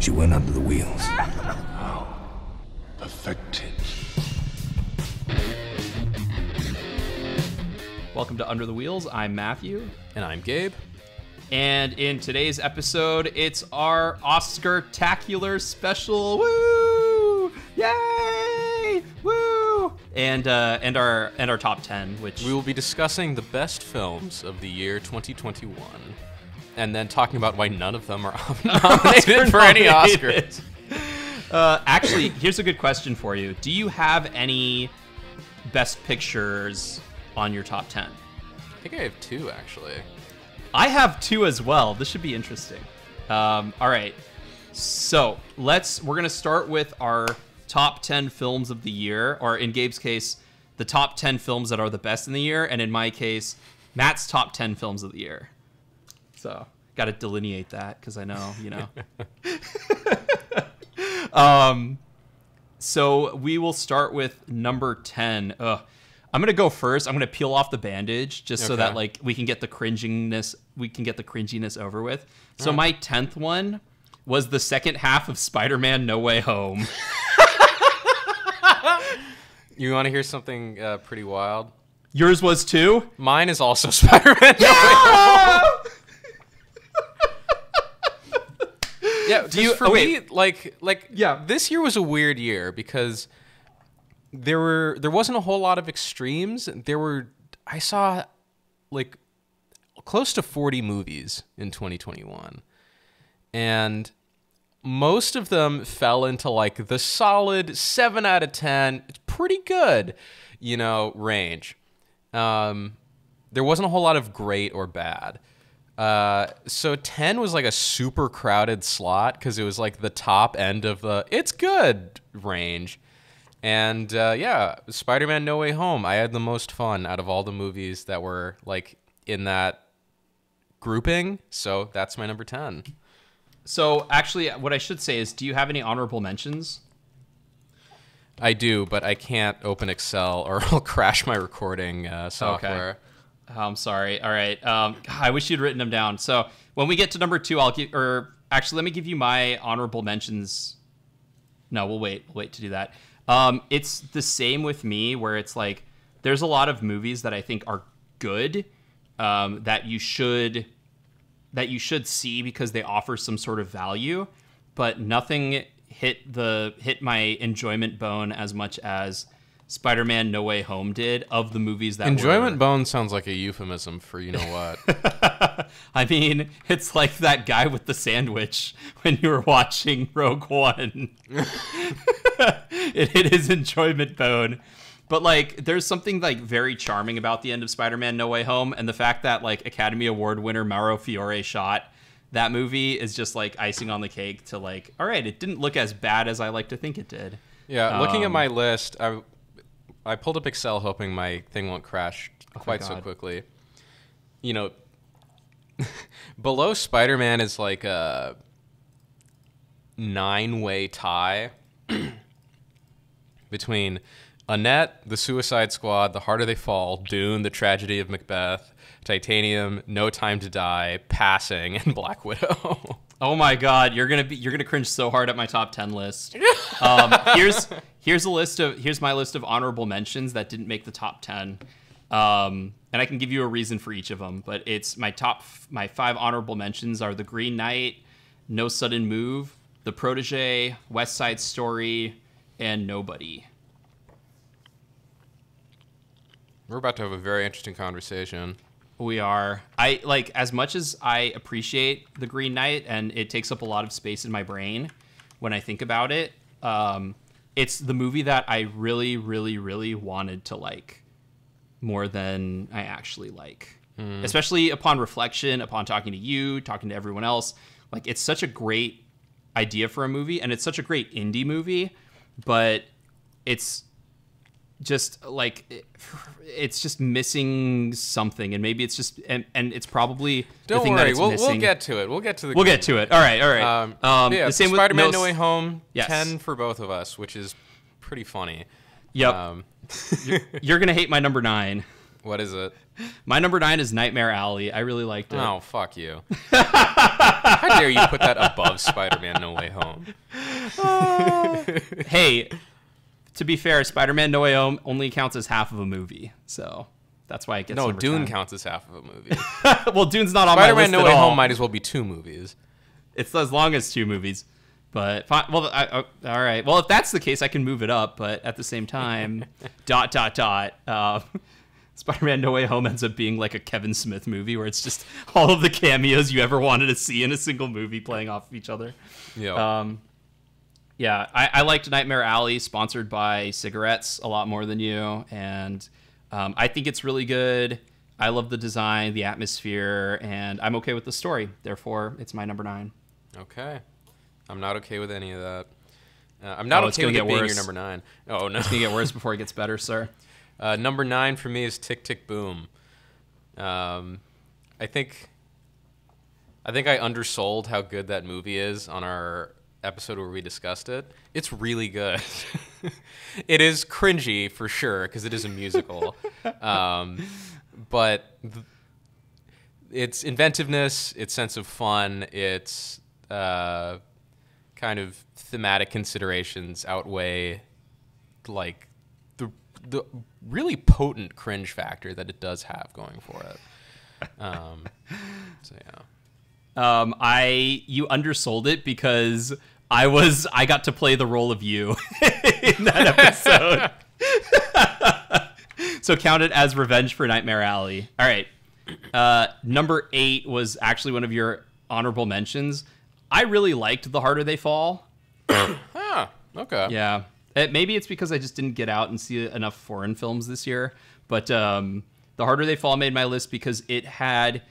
She went under the wheels. How perfected. Welcome to Under the Wheels. I'm Matthew. And I'm Gabe. And in today's episode, it's our Oscar-tacular special. Woo! Yay! Woo! And our top 10, which We will be discussing the best films of the year 2021. And then talking about why none of them are nominated for any Oscars. Actually, here's a good question for you. Do you have any best pictures on your top 10? I think I have two, actually. I have two as well. This should be interesting. All right. So we're going to start with our top 10 films of the year, or in Gabe's case, the top 10 films that are the best in the year. And in my case, Matt's top 10 films of the year. So got to delineate that because I know, So we will start with number 10. I'm going to go first. I'm going to peel off the bandage just so that we can get the cringiness over with. So my 10th one was the second half of Spider-Man No Way Home. You want to hear something pretty wild? Yours was too? Mine is also Spider-Man No Way Home. Yeah, this year was a weird year because there wasn't a whole lot of extremes. I saw like close to 40 movies in 2021. And most of them fell into like the solid 7 out of 10, it's pretty good, range. There wasn't a whole lot of great or bad. So 10 was like a super crowded slot because it was like the top end of the it's good range. And Spider-Man No Way Home, I had the most fun out of all the movies that were like in that grouping. So that's my number 10. So actually, what I should say is, do you have any honorable mentions? I do, but I can't open Excel or I'll crash my recording software. Okay. I'm sorry. All right. I wish you'd written them down. So when we get to number 2, let me give you my honorable mentions. No, we'll wait. We'll wait to do that. It's the same with me, where it's like there's a lot of movies that I think are good, that you should see because they offer some sort of value, but nothing hit my enjoyment bone as much as Spider-Man No Way Home did of the movies that enjoyment bone sounds like a euphemism for what. I mean, it's like that guy with the sandwich when you were watching Rogue One. It hit his enjoyment bone. But like there's something like very charming about the end of Spider-Man No Way Home, and the fact that like Academy Award winner Mauro Fiore shot that movie is just like icing on the cake to like, all right, it didn't look as bad as I like to think it did. Yeah, looking at my list, I pulled up Excel hoping my thing won't crash quite so quickly. Below Spider-Man is like a 9-way tie between Annette, The Suicide Squad, The Harder They Fall, Dune, The Tragedy of Macbeth, Titanium, No Time to Die, Passing, and Black Widow. Oh my God, you're gonna cringe so hard at my top 10 list. Here's my list of honorable mentions that didn't make the top 10, and I can give you a reason for each of them. But it's my 5 honorable mentions are The Green Knight, No Sudden Move, The Protege, West Side Story, and Nobody. We're about to have a very interesting conversation. We are. I like, as much as I appreciate The Green Knight and it takes up a lot of space in my brain when I think about it, it's the movie that I really, really, really wanted to like more than I actually like. Especially upon reflection, upon talking to you, talking to everyone else. Like, it's such a great idea for a movie, and it's such a great indie movie, but it's just like it's just missing something, and maybe it's just and it's probably don't the thing worry, that it's missing. We'll get to it. We'll get to the. We'll get to it. All right. Yeah, the same Spider-Man with No Way Home. Yes. 10 for both of us, which is pretty funny. Yep. You're gonna hate my number 9. What is it? My number 9 is Nightmare Alley. I really liked it. Oh, fuck you. How dare you put that above Spider-Man No Way Home? Hey, to be fair, Spider-Man No Way Home only counts as half of a movie. So that's why it gets number Dune 10. counts as half of a movie. Well, Dune's not on my list Spider-Man No at Way all. Home might as well be 2 movies. It's as long as 2 movies. But, well, all right. Well, if that's the case, I can move it up. But at the same time, ... Spider-Man No Way Home ends up being like a Kevin Smith movie where it's just all of the cameos you ever wanted to see in a single movie playing off of each other. Yeah. Yeah, I liked Nightmare Alley, sponsored by cigarettes, a lot more than you. And I think it's really good. I love the design, the atmosphere, and I'm okay with the story. Therefore, it's my number 9. Okay. I'm not okay with any of that. I'm not okay with it being your number 9. Oh, no. It's going to get worse before it gets better, sir. Number 9 for me is Tick, Tick, Boom. I think I undersold how good that movie is on our episode where we discussed it. It's really good. It is cringy for sure because it is a musical. But its inventiveness, its sense of fun, its kind of thematic considerations outweigh like the really potent cringe factor that it does have going for it. So yeah. You undersold it because I got to play the role of you in that episode. So count it as revenge for Nightmare Alley. All right. Number 8 was actually one of your honorable mentions. I really liked The Harder They Fall. Okay. Yeah. Maybe it's because I just didn't get out and see enough foreign films this year. But The Harder They Fall made my list because it had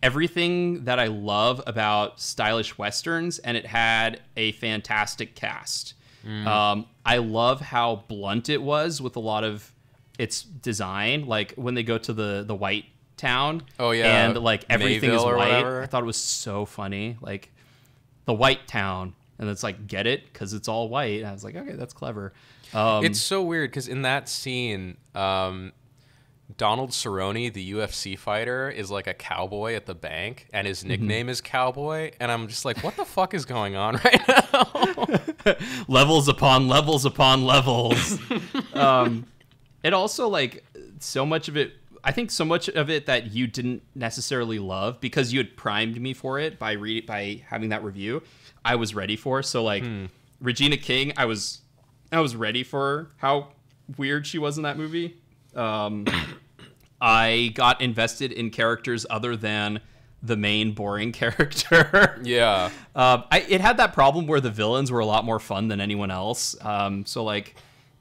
everything that I love about stylish Westerns, and it had a fantastic cast. I love how blunt it was with a lot of its design. Like when they go to the white town. Oh, yeah. And like everything Mayville is white. Whatever. I thought it was so funny. Like the white town. And it's like, get it? Because it's all white. And I was like, okay, that's clever. It's so weird because in that scene, Donald Cerrone, the UFC fighter, is like a cowboy at the bank, and his nickname is Cowboy. And I'm just like, what the fuck is going on right now? Levels upon levels upon levels. It also, like, so much of it, I think so much of it that you didn't necessarily love because you had primed me for it by having that review. I was ready for. So like Regina King, I was ready for how weird she was in that movie. I got invested in characters other than the main boring character. Yeah. It had that problem where the villains were a lot more fun than anyone else. So like,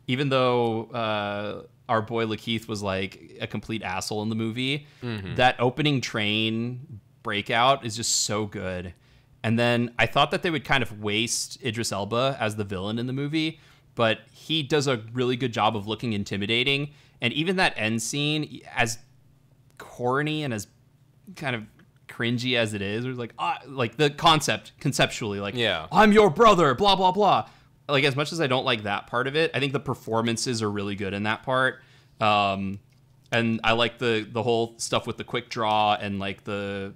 even though our boy Lakeith was like a complete asshole in the movie, that opening train breakout is just so good. And then I thought that they would kind of waste Idris Elba as the villain in the movie, but he does a really good job of looking intimidating. And even that end scene, as corny and as kind of cringy as it is, it was like the conceptually, like, yeah, I'm your brother, blah, blah, blah. Like, as much as I don't like that part of it, I think the performances are really good in that part. And I like the whole stuff with the quick draw and like the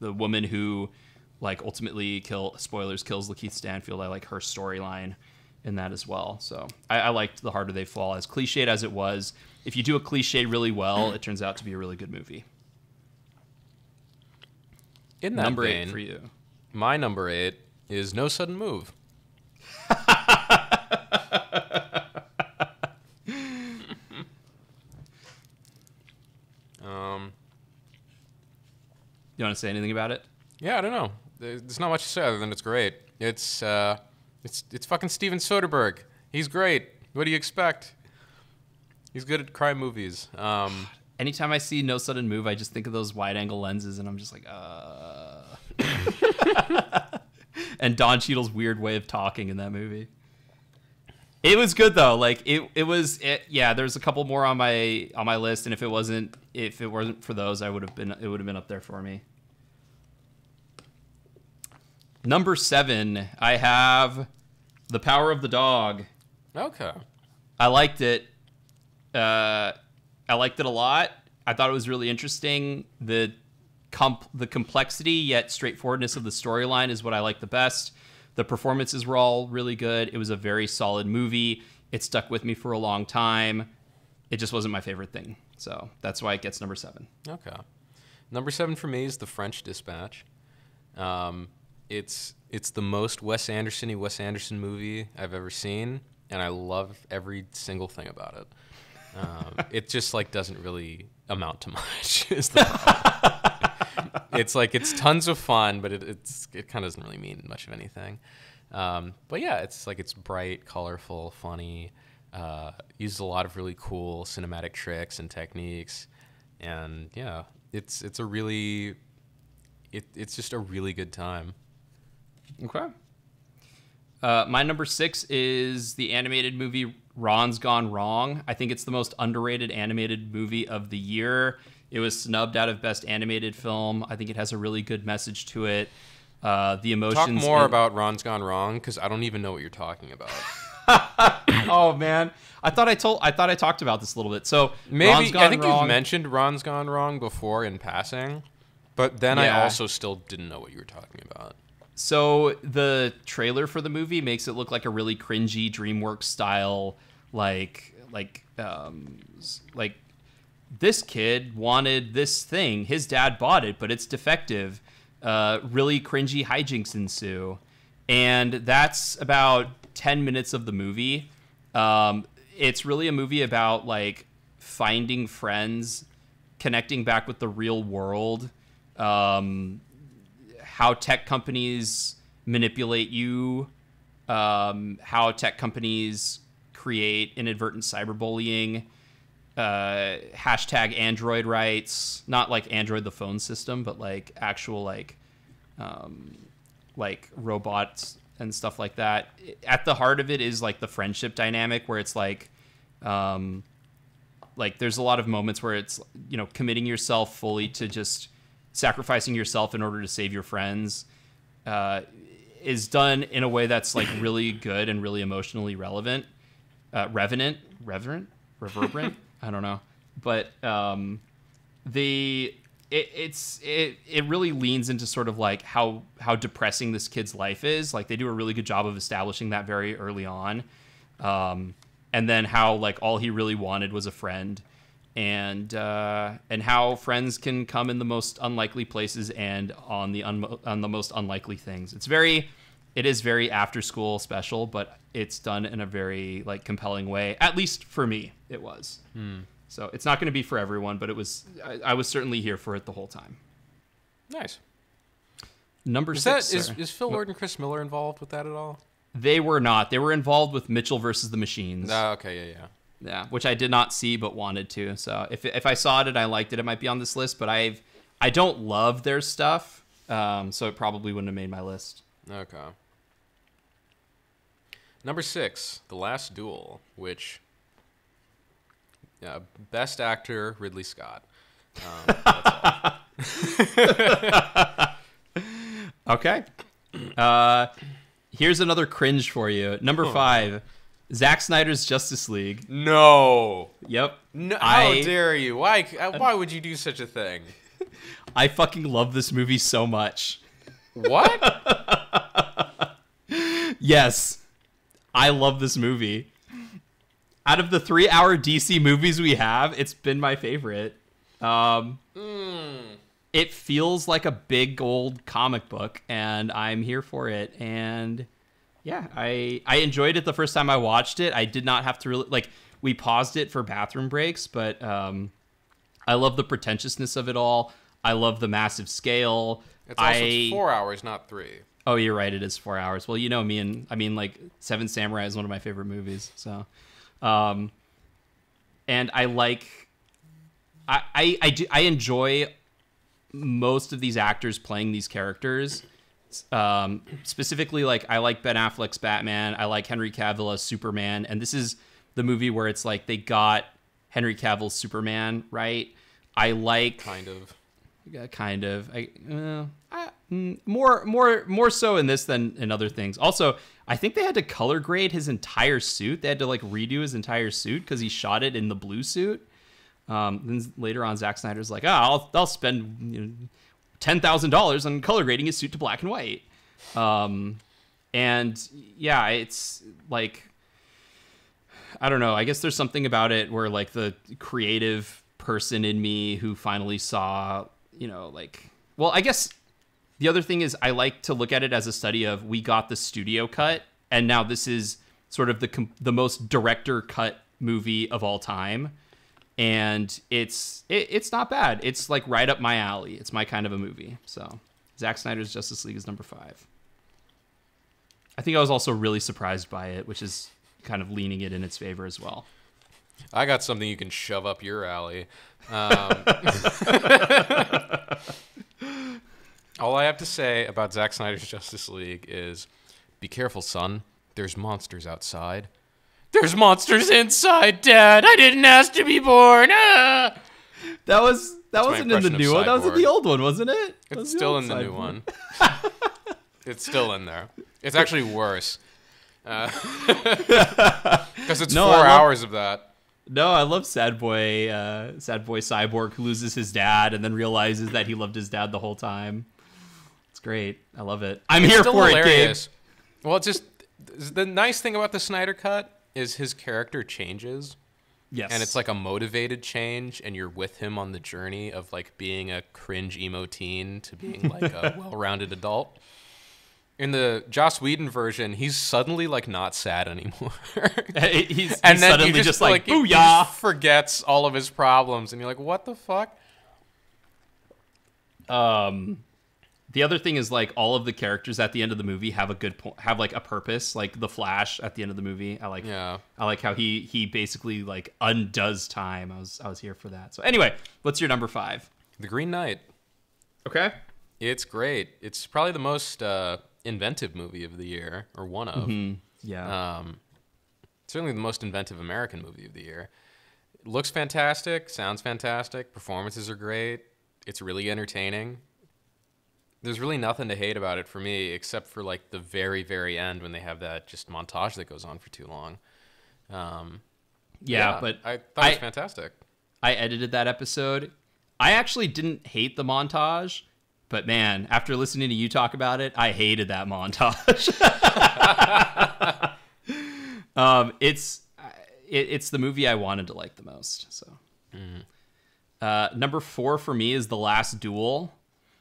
woman who like ultimately kills Lakeith Stanfield. I like her storyline in that as well. So I liked The Harder They Fall. As cliched as it was, if you do a cliche really well, it turns out to be a really good movie. In that number vein, 8 for you. My number 8 is No Sudden Move. You want to say anything about it? Yeah, I don't know. There's not much to say other than it's great. It's fucking Steven Soderbergh. He's great. What do you expect? He's good at crime movies. Anytime I see No Sudden Move, I just think of those wide-angle lenses, and I'm just like, And Don Cheadle's weird way of talking in that movie. It was good though. Like yeah. There's a couple more on my list, and if it wasn't for those, it would have been up there for me. Number 7, I have The Power of the Dog. Okay. I liked it. I liked it a lot. I thought it was really interesting. The complexity yet straightforwardness of the storyline is what I like the best. The performances were all really good. It was a very solid movie. It stuck with me for a long time. It just wasn't my favorite thing. So that's why it gets number 7. Okay. Number 7 for me is The French Dispatch. It's the most Wes Anderson-y Wes Anderson movie I've ever seen, and I love every single thing about it. It just like doesn't really amount to much. Is the problem. It's tons of fun, but it kind of doesn't really mean much of anything. But yeah, it's bright, colorful, funny. Uses a lot of really cool cinematic tricks and techniques, and yeah, it's just a really good time. Okay. My number 6 is the animated movie Ron's Gone Wrong. I think it's the most underrated animated movie of the year. It was snubbed out of Best Animated Film. I think it has a really good message to it. The emotions. Talk more about Ron's Gone Wrong, because I don't even know what you're talking about. Oh man, I thought I talked about this a little bit. So maybe I think you've mentioned Ron's Gone Wrong before in passing, but then I also still didn't know what you were talking about. So the trailer for the movie makes it look like a really cringy DreamWorks style, like this kid wanted this thing, his dad bought it, but it's defective. Really cringy hijinks ensue, and that's about 10 minutes of the movie. It's really a movie about like finding friends, connecting back with the real world, how tech companies manipulate you, how tech companies create inadvertent cyberbullying, hashtag Android rights, not like Android the phone system, but like actual like robots and stuff like that. At the heart of it is like the friendship dynamic, where it's like there's a lot of moments where it's, you know, committing yourself fully to just sacrificing yourself in order to save your friends, is done in a way that's like really good and really emotionally relevant. Reverberant? I don't know. But it really leans into sort of like how depressing this kid's life is. Like they do a really good job of establishing that very early on. And then how like all he really wanted was a friend, and how friends can come in the most unlikely places and on the most unlikely things. It is very after school special, but it's done in a very like compelling way. At least for me, it was. So it's not going to be for everyone, but it was. I was certainly here for it the whole time. Nice. Number 6. Is Phil Lord and Chris Miller involved with that at all? They were not. They were involved with Mitchell versus the Machines. Oh, okay, yeah. Yeah, which I did not see but wanted to. So if I saw it and I liked it, it might be on this list. But I don't love their stuff, so it probably wouldn't have made my list. Okay. Number 6, The Last Duel, which best actor Ridley Scott. That's all. Okay. Here's another cringe for you. Number 5. Zack Snyder's Justice League. No. Yep. No, how dare you? Why would you do such a thing? I fucking love this movie so much. What? Yes. I love this movie. Out of the 3-hour DC movies we have, it's been my favorite. It feels like a big old comic book, and I'm here for it. And yeah, I enjoyed it the first time I watched it. I did not have to really we paused it for bathroom breaks, but I love the pretentiousness of it all. I love the massive scale. It's 4 hours, not 3. Oh, you're right. It is 4 hours. Well, you know me, and I mean, like, Seven Samurai is one of my favorite movies. So, and I enjoy most of these actors playing these characters. Specifically, like, I like Ben Affleck's Batman. I like Henry Cavill as Superman. And this is the movie where it's like they got Henry Cavill's Superman right. I like kind of. More so in this than in other things. Also, I think they had to color grade his entire suit. They had to like redo his entire suit because he shot it in the blue suit. Then later on, Zack Snyder's like, I'll spend $10,000 on color grading his suit to black and white. And yeah, it's like, I don't know. I guess there's something about it where like the creative person in me who finally saw, well, I guess the other thing is I like to look at it as a study of, we got the studio cut, and now this is sort of the most director cut movie of all time. And it's not bad. It's like right up my alley. It's my kind of a movie. So Zack Snyder's Justice League is number 5. I think I was also really surprised by it, which is kind of leaning it in its favor as well. I got something you can shove up your alley. All I have to say about Zack Snyder's Justice League is, be careful, son. There's monsters outside. There's monsters inside, Dad. I didn't ask to be born. Ah! That wasn't in the new one. That was in the old one, wasn't it? It's still in the new one. It's still in there. It's actually worse. Because it's 4 hours of that. No, I love Sad Boy Cyborg who loses his dad and then realizes that he loved his dad the whole time. It's great. I love it. I'm here for hilarious. It, Gabe. Well, it's just the nice thing about the Snyder Cut is his character changes. Yes. And it's like a motivated change, and you're with him on the journey of like being a cringe emo teen to being like a well-rounded adult. In the Joss Whedon version, he's suddenly like not sad anymore. he's suddenly just like booyah. He just forgets all of his problems, and you're like, what the fuck? The other thing is like all of the characters at the end of the movie have have like a purpose. Like the Flash at the end of the movie, I like how he basically like undoes time. I was here for that. So anyway, what's your number 5? The Green Knight. Okay, it's great. It's probably the most inventive movie of the year, or one of. Mm-hmm. Yeah. Certainly the most inventive American movie of the year. It looks fantastic, sounds fantastic, performances are great. It's really entertaining. There's really nothing to hate about it for me, except for like the very, very end when they have that just montage that goes on for too long. But I thought it was fantastic. I edited that episode. I actually didn't hate the montage, but man, after listening to you talk about it, I hated that montage. It's the movie I wanted to like the most. So, number 4 for me is The Last Duel.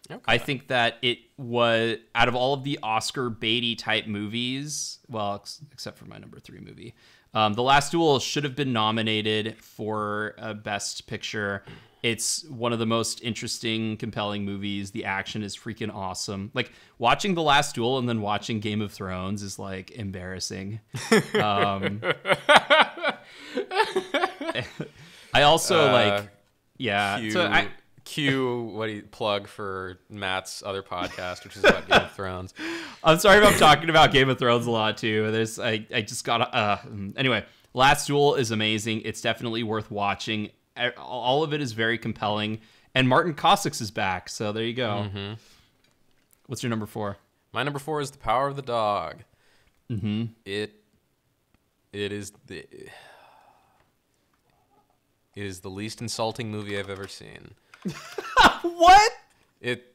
Okay. I think that it was, out of all of the Oscar baity type movies, well, except for my number 3 movie, The Last Duel should have been nominated for Best Picture. It's one of the most interesting, compelling movies. The action is freaking awesome. Like, watching The Last Duel and then watching Game of Thrones is, like, embarrassing. I also, yeah. Plug for Matt's other podcast, which is about Game of Thrones. I'm sorry if I'm talking about Game of Thrones a lot, too. I just got anyway, Last Duel is amazing. It's definitely worth watching. All of it is very compelling, and Martin Kosix is back, so there you go. Mm-hmm. What's your number 4? My number 4 is The Power of the Dog. Mm-hmm. It is the least insulting movie I've ever seen. What? It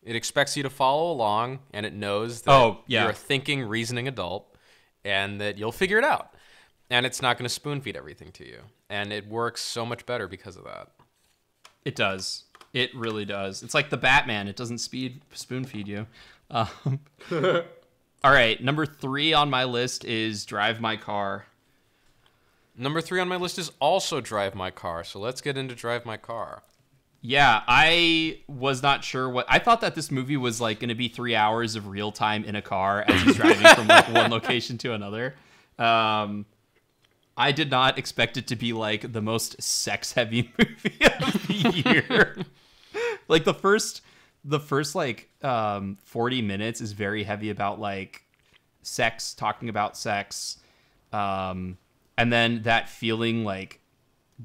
expects you to follow along, and it knows that you're a thinking, reasoning adult, and that you'll figure it out. And it's not going to spoon feed everything to you. And it works so much better because of that. It does. It really does. It's like the Batman. It doesn't spoon feed you. All right. Number 3 on my list is Drive My Car. Number 3 on my list is also Drive My Car. So let's get into Drive My Car. Yeah, I was not sure I thought that this movie was like going to be 3 hours of real time in a car as he's driving from like one location to another. I did not expect it to be like the most sex heavy movie of the year. Like the first like 40 minutes is very heavy about like sex, talking about sex. And then that feeling like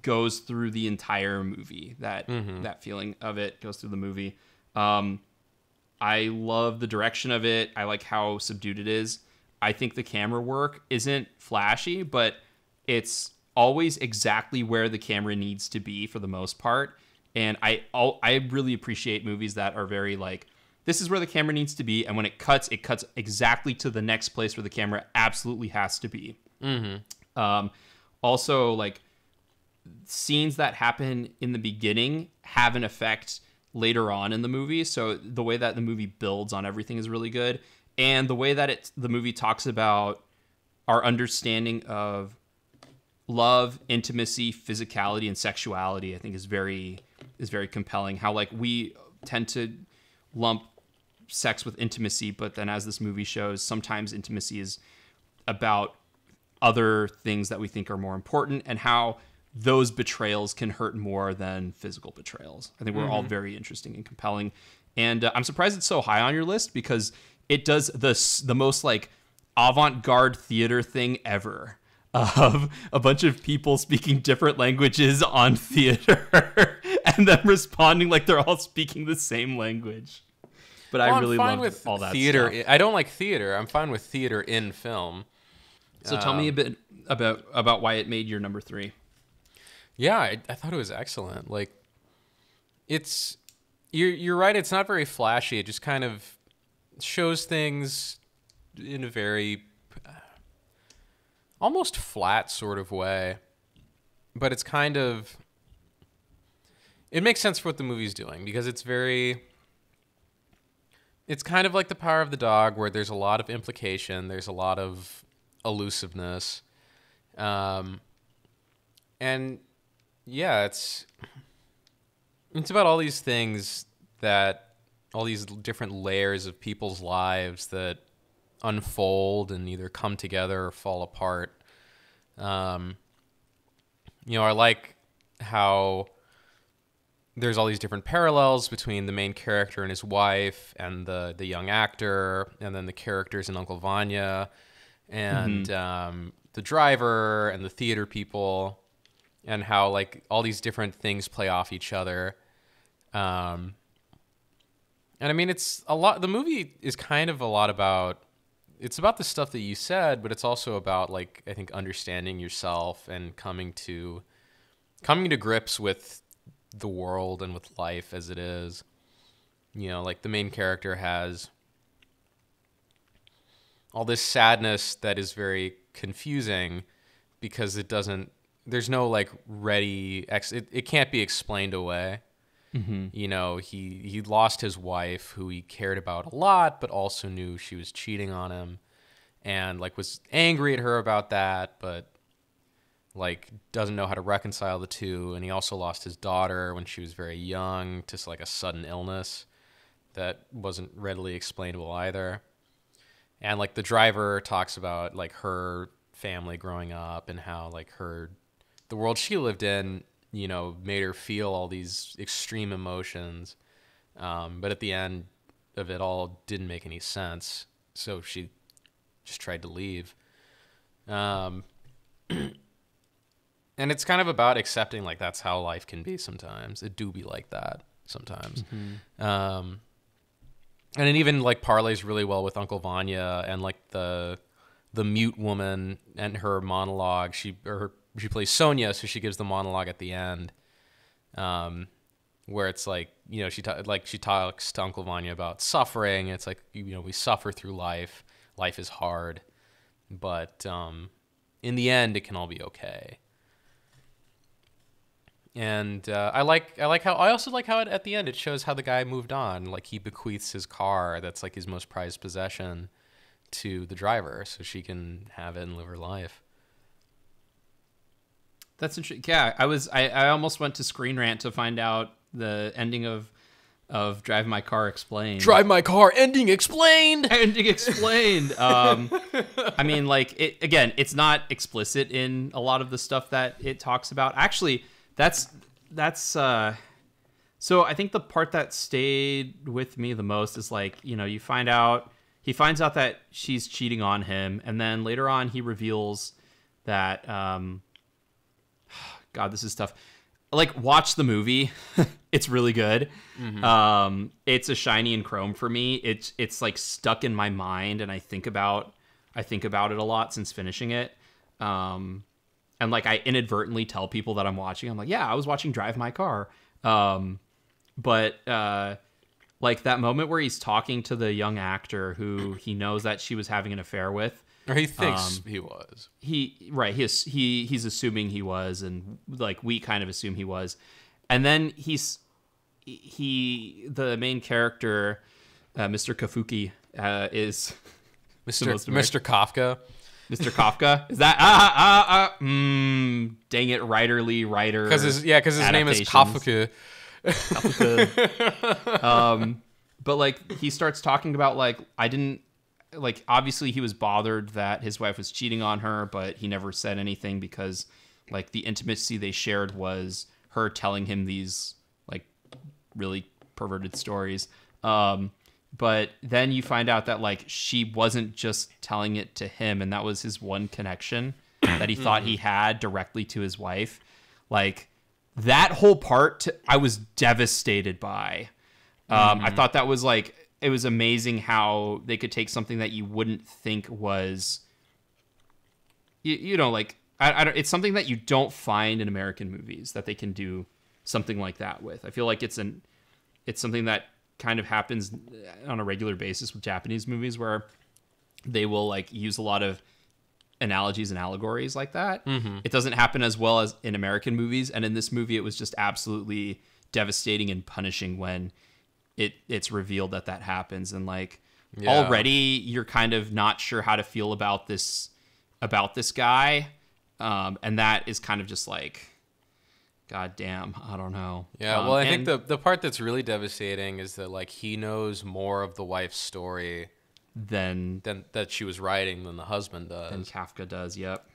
goes through the entire movie. That feeling of it goes through the movie. I love the direction of it. I like how subdued it is. I think the camera work isn't flashy, but it's always exactly where the camera needs to be for the most part. And I really appreciate movies that are very like, this is where the camera needs to be, and when it cuts exactly to the next place where the camera absolutely has to be. Also, like, scenes that happen in the beginning have an effect later on in the movie. So the way that the movie builds on everything is really good, and the way that the movie talks about our understanding of love, intimacy, physicality, and sexuality, I think is very compelling. How like we tend to lump sex with intimacy, but then as this movie shows, sometimes intimacy is about other things that we think are more important, and how those betrayals can hurt more than physical betrayals. I think we're all very interesting and compelling. And I'm surprised it's so high on your list, because it does the most like avant-garde theater thing ever, of a bunch of people speaking different languages on theater and then responding like they're all speaking the same language. But I really love all that theater. stuff. I don't like theater. I'm fine with theater in film. So tell me a bit about why it made your number 3. Yeah, I thought it was excellent. Like, you're right. It's not very flashy. It just kind of shows things in a very almost flat sort of way, but it's kind of, it makes sense for what the movie's doing, because it's kind of like The Power of the Dog, where there's a lot of implication, there's a lot of elusiveness, and yeah, it's about all these things, that all these different layers of people's lives that unfold and either come together or fall apart. I like how there's all these different parallels between the main character and his wife, and the young actor, and then the characters in Uncle Vanya, and the driver and the theater people, and how like all these different things play off each other. And I mean, it's a lot. The movie is kind of a lot about. It's about the stuff that you said, but it's also about, like, I think, understanding yourself and coming to grips with the world and with life as it is. Like, the main character has all this sadness that is very confusing, because there's no like ready it can't be explained away. He lost his wife, who he cared about a lot, but also knew she was cheating on him, and like was angry at her about that, but like doesn't know how to reconcile the two. And he also lost his daughter when she was very young to like a sudden illness that wasn't readily explainable either. And like the driver talks about like her family growing up, and how like the world she lived in, made her feel all these extreme emotions. But at the end of it all, didn't make any sense. So she just tried to leave. And it's kind of about accepting, like, that's how life can be sometimes. It do be like that sometimes. And it even, like, parlays really well with Uncle Vanya, and, like, the mute woman and her monologue. She plays Sonia, so she gives the monologue at the end, where it's like, she talks to Uncle Vanya about suffering. It's like, we suffer through life. Life is hard, but in the end, it can all be okay. And I also like how at the end it shows how the guy moved on. Like, he bequeaths his car, that's like his most prized possession, to the driver, so she can have it and live her life. That's interesting. Yeah, I almost went to Screen Rant to find out the ending of Drive My Car Explained. Drive My Car, ending explained. Ending explained. I mean, like, it's not explicit in a lot of the stuff that it talks about. Actually, that's so I think the part that stayed with me the most is, like, he finds out that she's cheating on him, and then later on he reveals that God, this is tough. Like, watch the movie. It's really good. It's a shiny and chrome for me. It's like stuck in my mind, and I think about it a lot since finishing it. And and like I inadvertently tell people that I'm watching. I'm like, yeah, I was watching Drive My Car. But like that moment where he's talking to the young actor who he knows that she was having an affair with, or he thinks he was. He's assuming he was, and like we kind of assume he was, and then the main character, Mr. Kafuki, is Mr. Kafka. Mr. Kafka, is that dang it, writer because his name is Kafka. But like he starts talking about like obviously he was bothered that his wife was cheating on her, but he never said anything because like the intimacy they shared was her telling him these like really perverted stories. But then you find out that like she wasn't just telling it to him, and that was his one connection that he thought he had directly to his wife. Like that whole part I was devastated by. I thought that was like, it was amazing how they could take something that you wouldn't think was, like, I don't, it's something that you don't find in American movies that they can do something like that with. I feel like it's something that kind of happens on a regular basis with Japanese movies where they will like use a lot of analogies and allegories like that. It doesn't happen as well as in American movies. And in this movie, it was just absolutely devastating and punishing when it's revealed that happens. And like already you're kind of not sure how to feel about this guy. And that is kind of just like, God damn, I don't know. Yeah, well, I think the part that's really devastating is that like he knows more of the wife's story than that she was writing than the husband does. Than Kafka does, yep.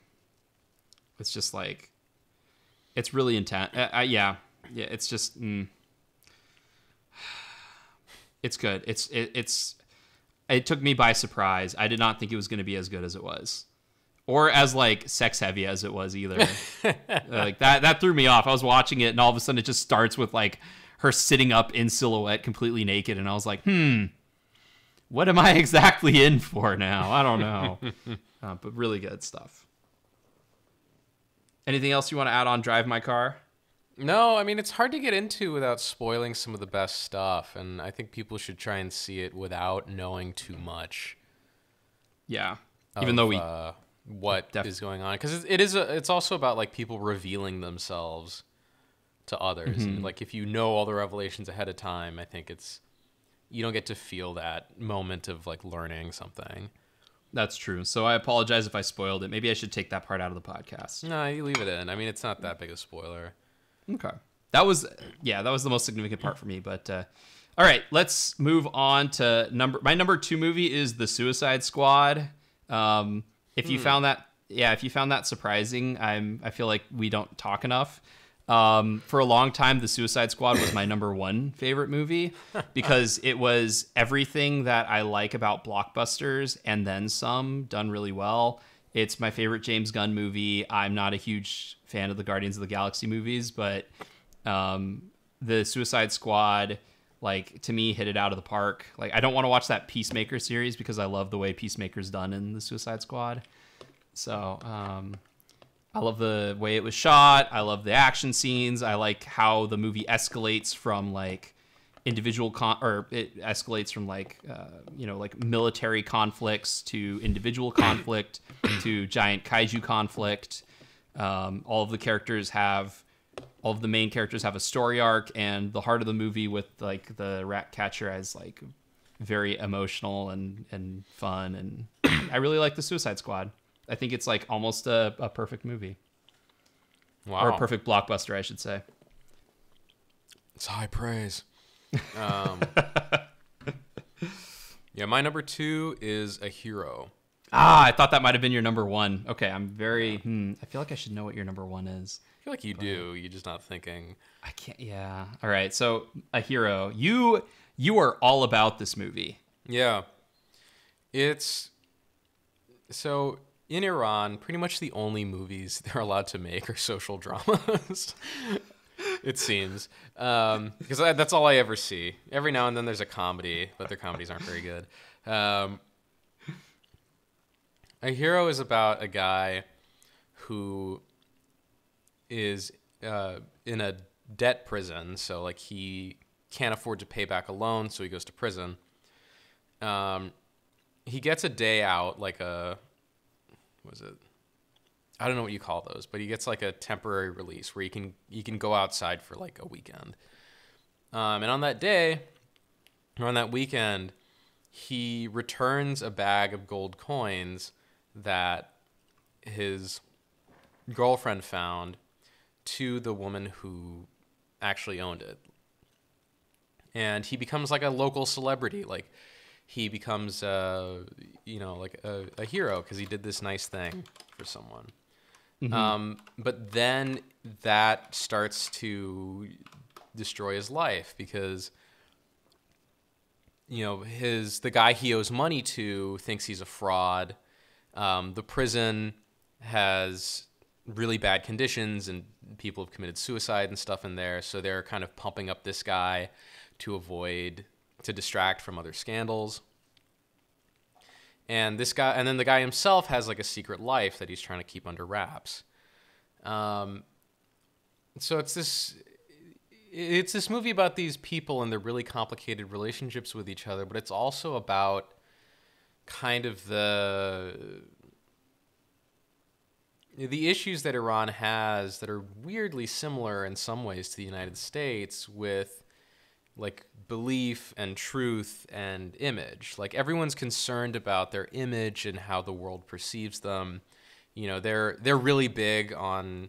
It's just like, it's really intense. Yeah, it's just, it's good. It took me by surprise. I did not think it was going to be as good as it was. Or as like sex heavy as it was either. Like that threw me off. I was watching it and all of a sudden it just starts with like her sitting up in silhouette completely naked, and I was like, what am I exactly in for now? I don't know. But really good stuff. Anything else you want to add on Drive My Car? No, I mean, it's hard to get into without spoiling some of the best stuff, and I think people should try and see it without knowing too much. Yeah. Even though we what is going on, because it's also about like people revealing themselves to others, and like if you know all the revelations ahead of time, I think you don't get to feel that moment of like learning something. That's true. So I apologize if I spoiled it. Maybe I should take that part out of the podcast. No, you leave it in. I mean, it's not that big a spoiler. Okay. That was the most significant part for me. But all right, let's move on to my number 2 movie is The Suicide Squad. If you found that surprising, I feel like we don't talk enough. For a long time, The Suicide Squad was my number 1 favorite movie because it was everything that I like about blockbusters and then some, done really well. It's my favorite James Gunn movie. I'm not a huge fan of the Guardians of the Galaxy movies, but the Suicide Squad, like, to me, hit it out of the park. Like, I don't want to watch that Peacemaker series because I love the way Peacemaker's done in the Suicide Squad. So, I love the way it was shot. I love the action scenes. I like how the movie escalates from like individual it escalates from like like military conflicts to individual conflict to giant kaiju conflict. All of the main characters have a story arc, and the heart of the movie with like the rat catcher as like very emotional and fun, and I really like the Suicide Squad. I think it's like almost a perfect movie. Wow. Or a perfect blockbuster, I should say. It's high praise. Yeah, my number 2 is A Hero. I thought that might have been your number 1. Okay, I'm very... I feel like I should know what your number 1 is. I feel like you do. You're just not thinking. I can't... Yeah. All right, so A Hero. You are all about this movie. Yeah. It's... So... In Iran, pretty much the only movies they're allowed to make are social dramas, it seems. Because that's all I ever see. Every now and then there's a comedy, but their comedies aren't very good. A Hero is about a guy who is in a debt prison, so like he can't afford to pay back a loan, so he goes to prison. He gets a day out, like a, what is it? I don't know what you call those, but he gets like a temporary release where you can go outside for like a weekend. And on that day, or on that weekend, he returns a bag of gold coins that his girlfriend found to the woman who actually owned it. And he becomes like a local celebrity. Like he becomes, like a hero because he did this nice thing for someone. Mm-hmm. But then that starts to destroy his life because, the guy he owes money to thinks he's a fraud. The prison has really bad conditions and people have committed suicide and stuff in there. So they're kind of pumping up this guy to distract from other scandals. And then the guy himself has like a secret life that he's trying to keep under wraps. So it's this movie about these people and their really complicated relationships with each other, but it's also about kind of the issues that Iran has that are weirdly similar in some ways to the United States with like belief and truth and image. Like everyone's concerned about their image and how the world perceives them. They're really big on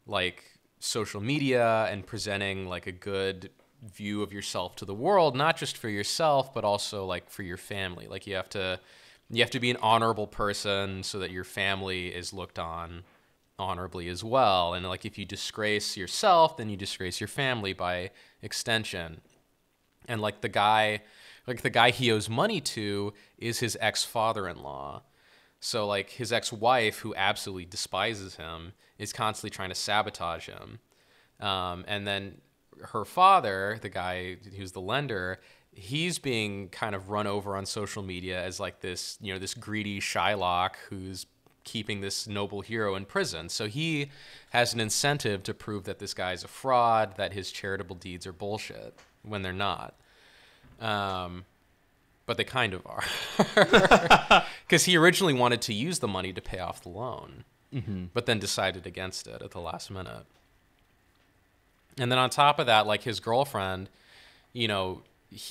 like social media and presenting like a good view of yourself to the world, not just for yourself, but also like for your family. Like you have to be an honorable person so that your family is looked on honorably as well. And like if you disgrace yourself, then you disgrace your family by extension. And like the guy he owes money to is his ex-father-in-law. So like his ex-wife, who absolutely despises him, is constantly trying to sabotage him. And then her father, the guy who's the lender, he's being kind of run over on social media as like this, this greedy Shylock who's keeping this noble hero in prison. So he has an incentive to prove that this guy's a fraud, that his charitable deeds are bullshit, when they're not. But they kind of are. Because he originally wanted to use the money to pay off the loan, but then decided against it at the last minute. And then on top of that, like his girlfriend, he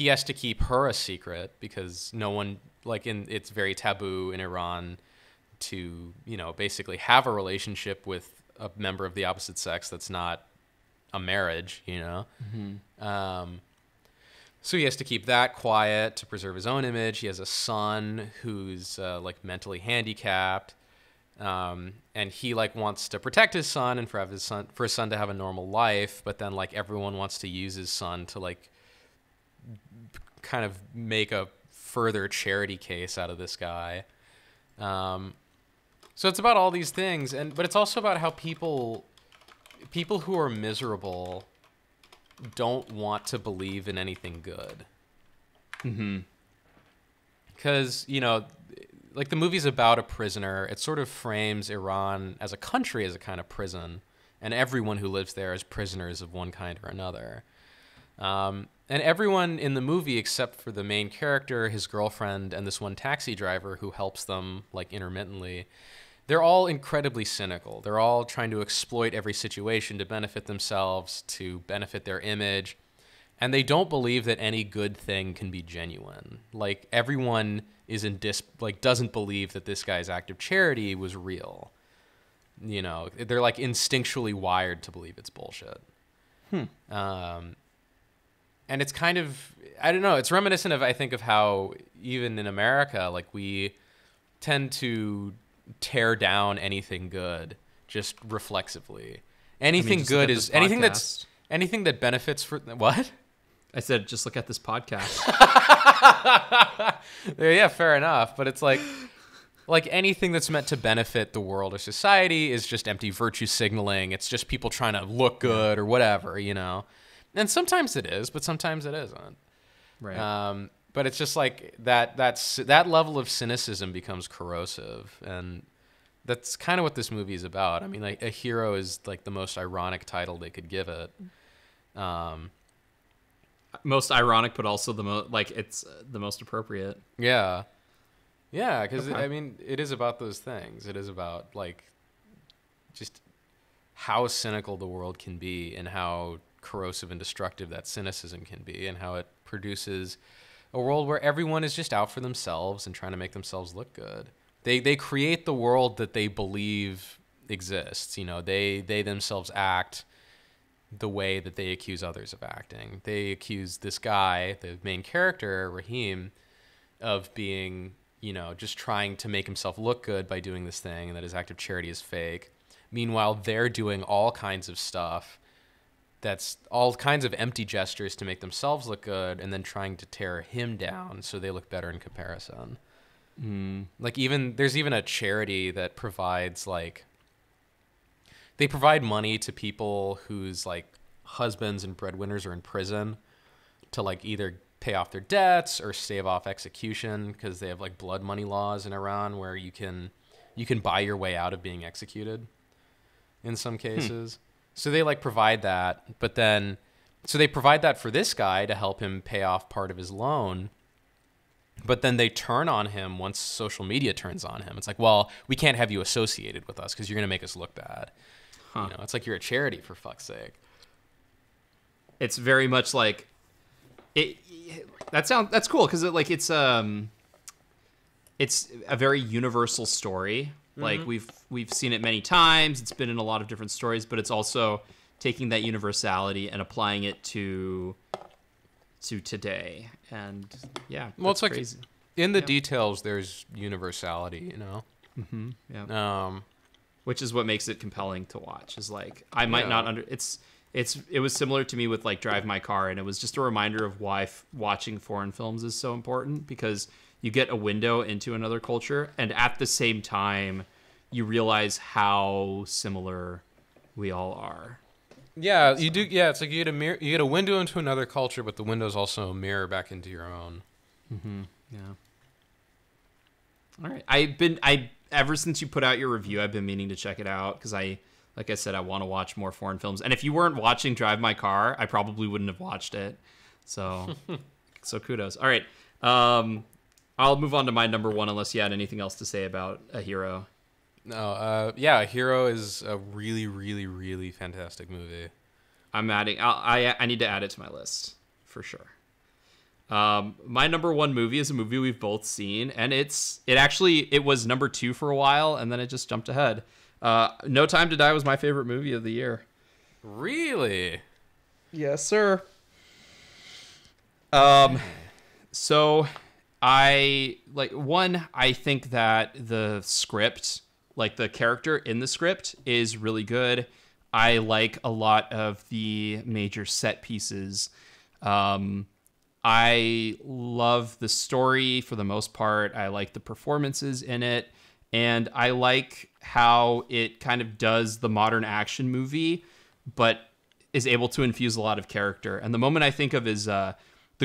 has to keep her a secret because no one, it's very taboo in Iran to, basically have a relationship with a member of the opposite sex that's not a marriage, So he has to keep that quiet to preserve his own image. He has a son who's mentally handicapped, and he wants to protect his son and for his son to have a normal life. But then everyone wants to use his son to kind of make a further charity case out of this guy. So it's about all these things, but it's also about how people who are miserable don't want to believe in anything good. Because, the movie's about a prisoner. It sort of frames Iran as a country as a kind of prison, and everyone who lives there as prisoners of one kind or another. And everyone in the movie, except for the main character, his girlfriend, and this one taxi driver who helps them, intermittently, they're all incredibly cynical. They're all trying to exploit every situation to benefit themselves, to benefit their image. And they don't believe that any good thing can be genuine. Everyone is doesn't believe that this guy's act of charity was real. They're instinctually wired to believe it's bullshit. And it's kind of, I don't know, it's reminiscent of, I think, of how even in America, we tend to tear down anything good just reflexively. Anything good is anything that benefits for what? I said, just look at this podcast. Yeah, fair enough. But it's anything that's meant to benefit the world or society is just empty virtue signaling. It's just people trying to look good or whatever, And sometimes it is, but sometimes it isn't. Right. But it's just that level of cynicism becomes corrosive, and that's kind of what this movie is about. I mean, like, a hero is like the most ironic title they could give it. Most ironic, but also the most like it's the most appropriate. Yeah. Yeah, because Okay. I mean, it is about those things. It is about like just how cynical the world can be and how corrosive and destructive that cynicism can be, and how it produces a world where everyone is just out for themselves and trying to make themselves look good. They create the world that they believe exists. You know, they themselves act the way that they accuse others of acting. They accuse this guy, the main character, Raheem, of being, you know, just trying to make himself look good by doing this thing, and that his act of charity is fake. Meanwhile, they're doing all kinds of stuff that's all kinds of empty gestures to make themselves look good, and then trying to tear him down so they look better in comparison. Like, there's even a charity that provides, like, they provide money to people whose, like, husbands and breadwinners are in prison to, like, either pay off their debts or stave off execution, because they have, like, blood money laws in Iran where you can buy your way out of being executed in some cases. So they, like, provide that, but then so they provide that for this guy to help him pay off part of his loan. But then they turn on him once social media turns on him. It's like, well, we can't have you associated with us because you're going to make us look bad. You know, it's like you're a charity, for fuck's sake. It's very much like it. That's cool because it's a very universal story. Like we've seen it many times. It's been in a lot of different stories, but it's also taking that universality and applying it to today. And yeah, Well, it's like crazy. in the details, there's universality, you know? Yeah. Which is what makes it compelling to watch. Is like I might not it was similar to me with like Drive My Car, and it was just a reminder of why watching foreign films is so important, because you get a window into another culture, and at the same time you realize how similar we all are. Yeah, you do. Yeah, it's like you get a window into another culture, but the window's also a mirror back into your own. Yeah. All right. Ever since you put out your review, I've been meaning to check it out because like I said, I want to watch more foreign films. And if you weren't watching Drive My Car, I probably wouldn't have watched it. So, so kudos. All right. I'll move on to my number one unless you had anything else to say about A Hero. No, yeah, Hero is a really, really, really fantastic movie. I'm adding. I need to add it to my list for sure. My number one movie is a movie we've both seen, and it was number 2 for a while, and then it just jumped ahead. No Time to Die was my favorite movie of the year. Really? Yes, sir. So I think that the script, like the character in the script, is really good. I like a lot of the major set pieces. I love the story for the most part. I like the performances in it. And I like how it kind of does the modern action movie, but is able to infuse a lot of character. And the moment I think of is the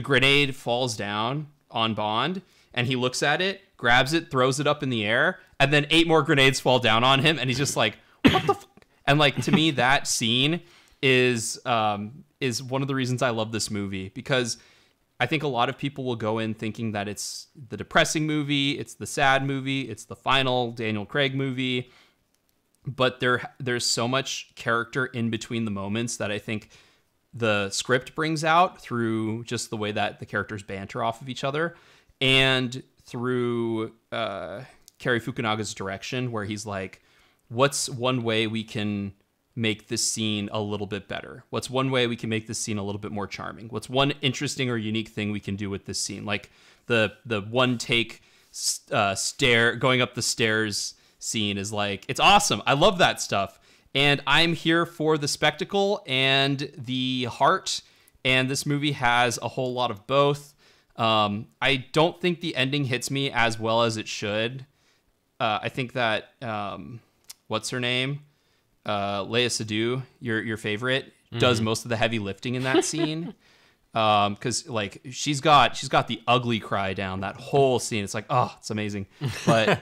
grenade falls down on Bond, and he looks at it, grabs it, throws it up in the air, and then 8 more grenades fall down on him, and he's just like, what the fuck? And like, to me, that scene is one of the reasons I love this movie, because I think a lot of people will go in thinking that it's the depressing movie, it's the sad movie, it's the final Daniel Craig movie, but there's so much character in between the moments that I think the script brings out through just the way that the characters banter off of each other, and through Cary Fukunaga's direction, where he's like, what's one way we can make this scene a little bit better? What's one way we can make this scene a little bit more charming? What's one interesting or unique thing we can do with this scene? Like the one take going up the stairs scene is like, it's awesome. I love that stuff. And I'm here for the spectacle and the heart. And this movie has a whole lot of both. I don't think the ending hits me as well as it should. I think that, what's her name? Léa Seydoux, your favorite, does most of the heavy lifting in that scene. Because like she's got the ugly cry down that whole scene. It's like, oh, it's amazing. But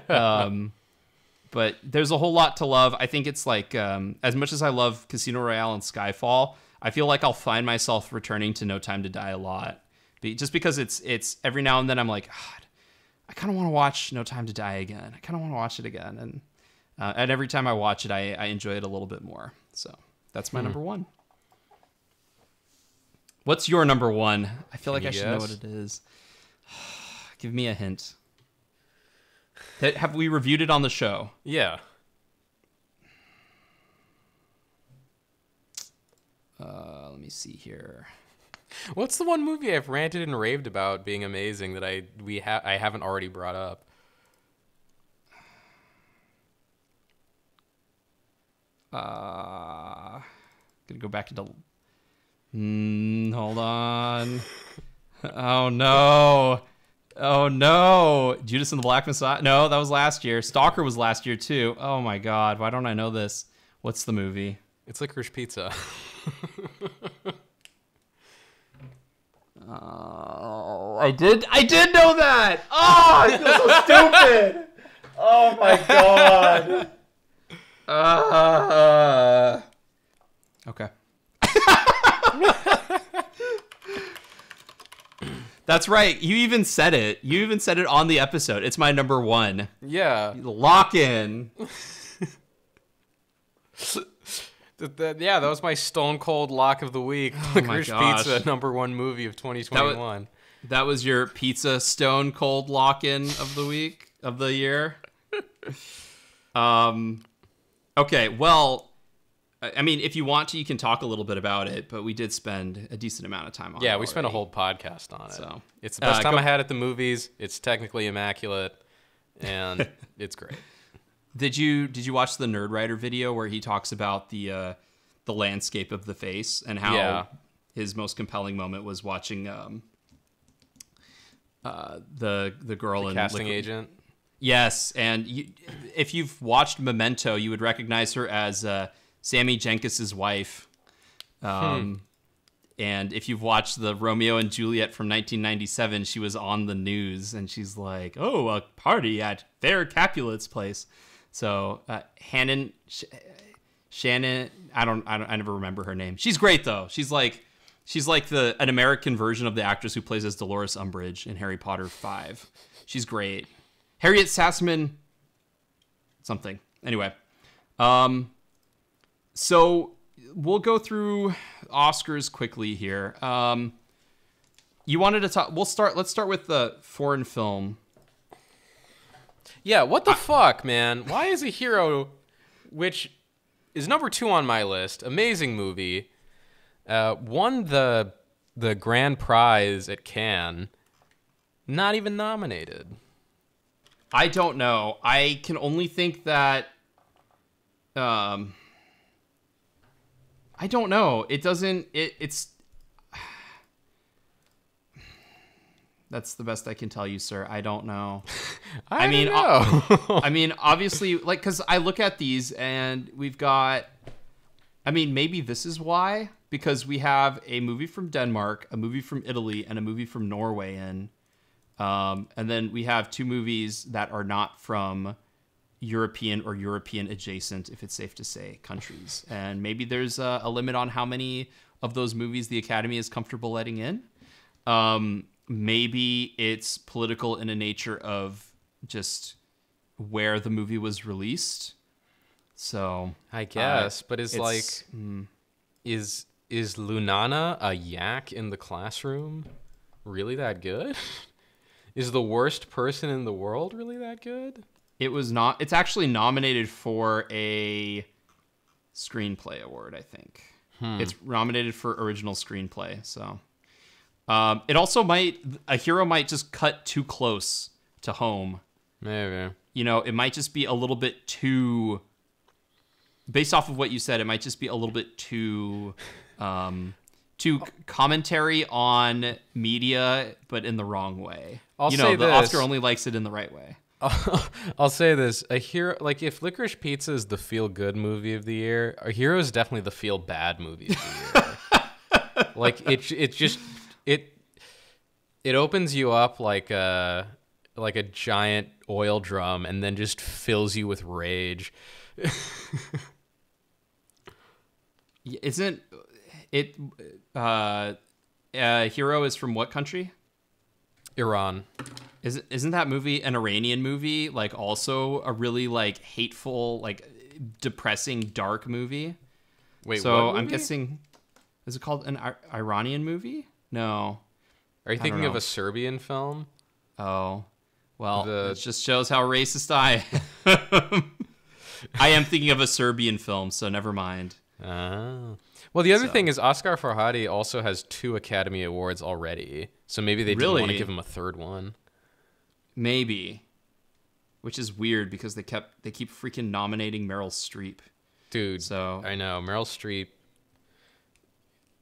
But there's a whole lot to love. I think it's like, as much as I love Casino Royale and Skyfall, I feel like I'll find myself returning to No Time to Die a lot. Just because it's every now and then I'm like, God, I kind of want to watch No Time to Die again. I kind of want to watch it again. And every time I watch it, I enjoy it a little bit more. So that's my number one. What's your number one? I feel like I should know what it is. Give me a hint. Have we reviewed it on the show? Yeah. Let me see here. What's the one movie I've ranted and raved about being amazing that I haven't already brought up? Gonna go back into. Hold on. Oh no. Oh no. Judas and the Black Messiah. No, that was last year. Stalker was last year too. Oh my God. Why don't I know this? What's the movie? It's Licorice Pizza. I did know that. Oh, I feel so stupid. Oh my God. Okay. That's right. You even said it. You even said it on the episode. It's my number one. Yeah. Lock in. Yeah, that was my stone cold lock of the week. Licorice Pizza, number one movie of 2021. That was your pizza stone cold lock in of the week, of the year. Okay, well, I mean, if you want to, you can talk a little bit about it, but we did spend a decent amount of time on it. Yeah, we spent a whole podcast on it. So, it's the best time I had at the movies. It's technically immaculate, and it's great. Did you watch the Nerd Writer video where he talks about the landscape of the face and how his most compelling moment was watching the girl in Casting Agent? Yes, and if you've watched Memento, you would recognize her as Sammy Jenkins' wife. And if you've watched the Romeo and Juliet from 1997, she was on the news, and she's like, "Oh, a party at Fair Capulet's place." So Shannon, I never remember her name. She's great though. She's like an American version of the actress who plays as Dolores Umbridge in Harry Potter 5. She's great. Harriet Sassman, something. Anyway, so we'll go through Oscars quickly here. You wanted to talk? Let's start with the foreign film. Yeah, what the fuck, man? Why is A Hero, which is number 2 on my list, amazing movie, won the grand prize at Cannes, not even nominated? I don't know. I can only think that I don't know. It doesn't it's That's the best I can tell you, sir. I don't know. I mean, know. I mean, obviously, like, because I look at these and we've got, I mean, maybe this is why, because we have a movie from Denmark, a movie from Italy, and a movie from Norway in. And then we have 2 movies that are not from European or European adjacent, if it's safe to say, countries. And maybe there's a limit on how many of those movies the Academy is comfortable letting in. Maybe it's political in a nature of just where the movie was released. So I guess, but is Lunana a yak in the classroom really that good? Is the worst person in the world really that good? It was not. It's actually nominated for a screenplay award, I think. It's nominated for original screenplay, so it also might, A Hero might just cut too close to home. Maybe. You know, it might just be a little bit too, based off of what you said, it might just be a little bit too commentary on media, but in the wrong way. The Oscar only likes it in the right way. I'll say this: A Hero, like if Licorice Pizza is the feel-good movie of the year, A Hero is definitely the feel-bad movie of the year. Like it opens you up like like a giant oil drum and then just fills you with rage. Isn't it? Hero is from what country? Iran. Isn't that movie an Iranian movie? Like also a really like hateful, like depressing, dark movie. Wait, so what movie? I'm guessing, is it called an Iranian movie? No. Are you thinking of a Serbian film? Oh, well, it just shows how racist I am. I am thinking of a Serbian film, so never mind. Oh. Well, the other thing is Oscar Farhadi also has 2 Academy Awards already, so maybe they didn't want to give him a third one. Maybe, which is weird because they keep freaking nominating Meryl Streep. Dude, so I know Meryl Streep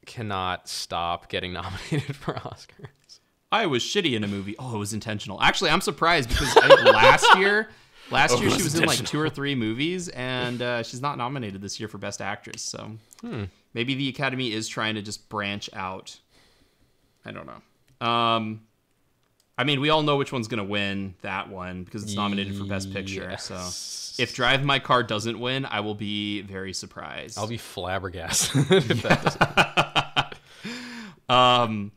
cannot stop getting nominated for Oscars. I was shitty in a movie. Oh, it was intentional. Actually, I'm surprised because I think last year she was in like 2 or 3 movies, and she's not nominated this year for Best Actress. So maybe the Academy is trying to just branch out. I don't know. I mean, we all know which one's going to win that one because it's nominated for Best Picture. Yes. So if Drive My Car doesn't win, I will be very surprised. I'll be flabbergasted if that doesn't.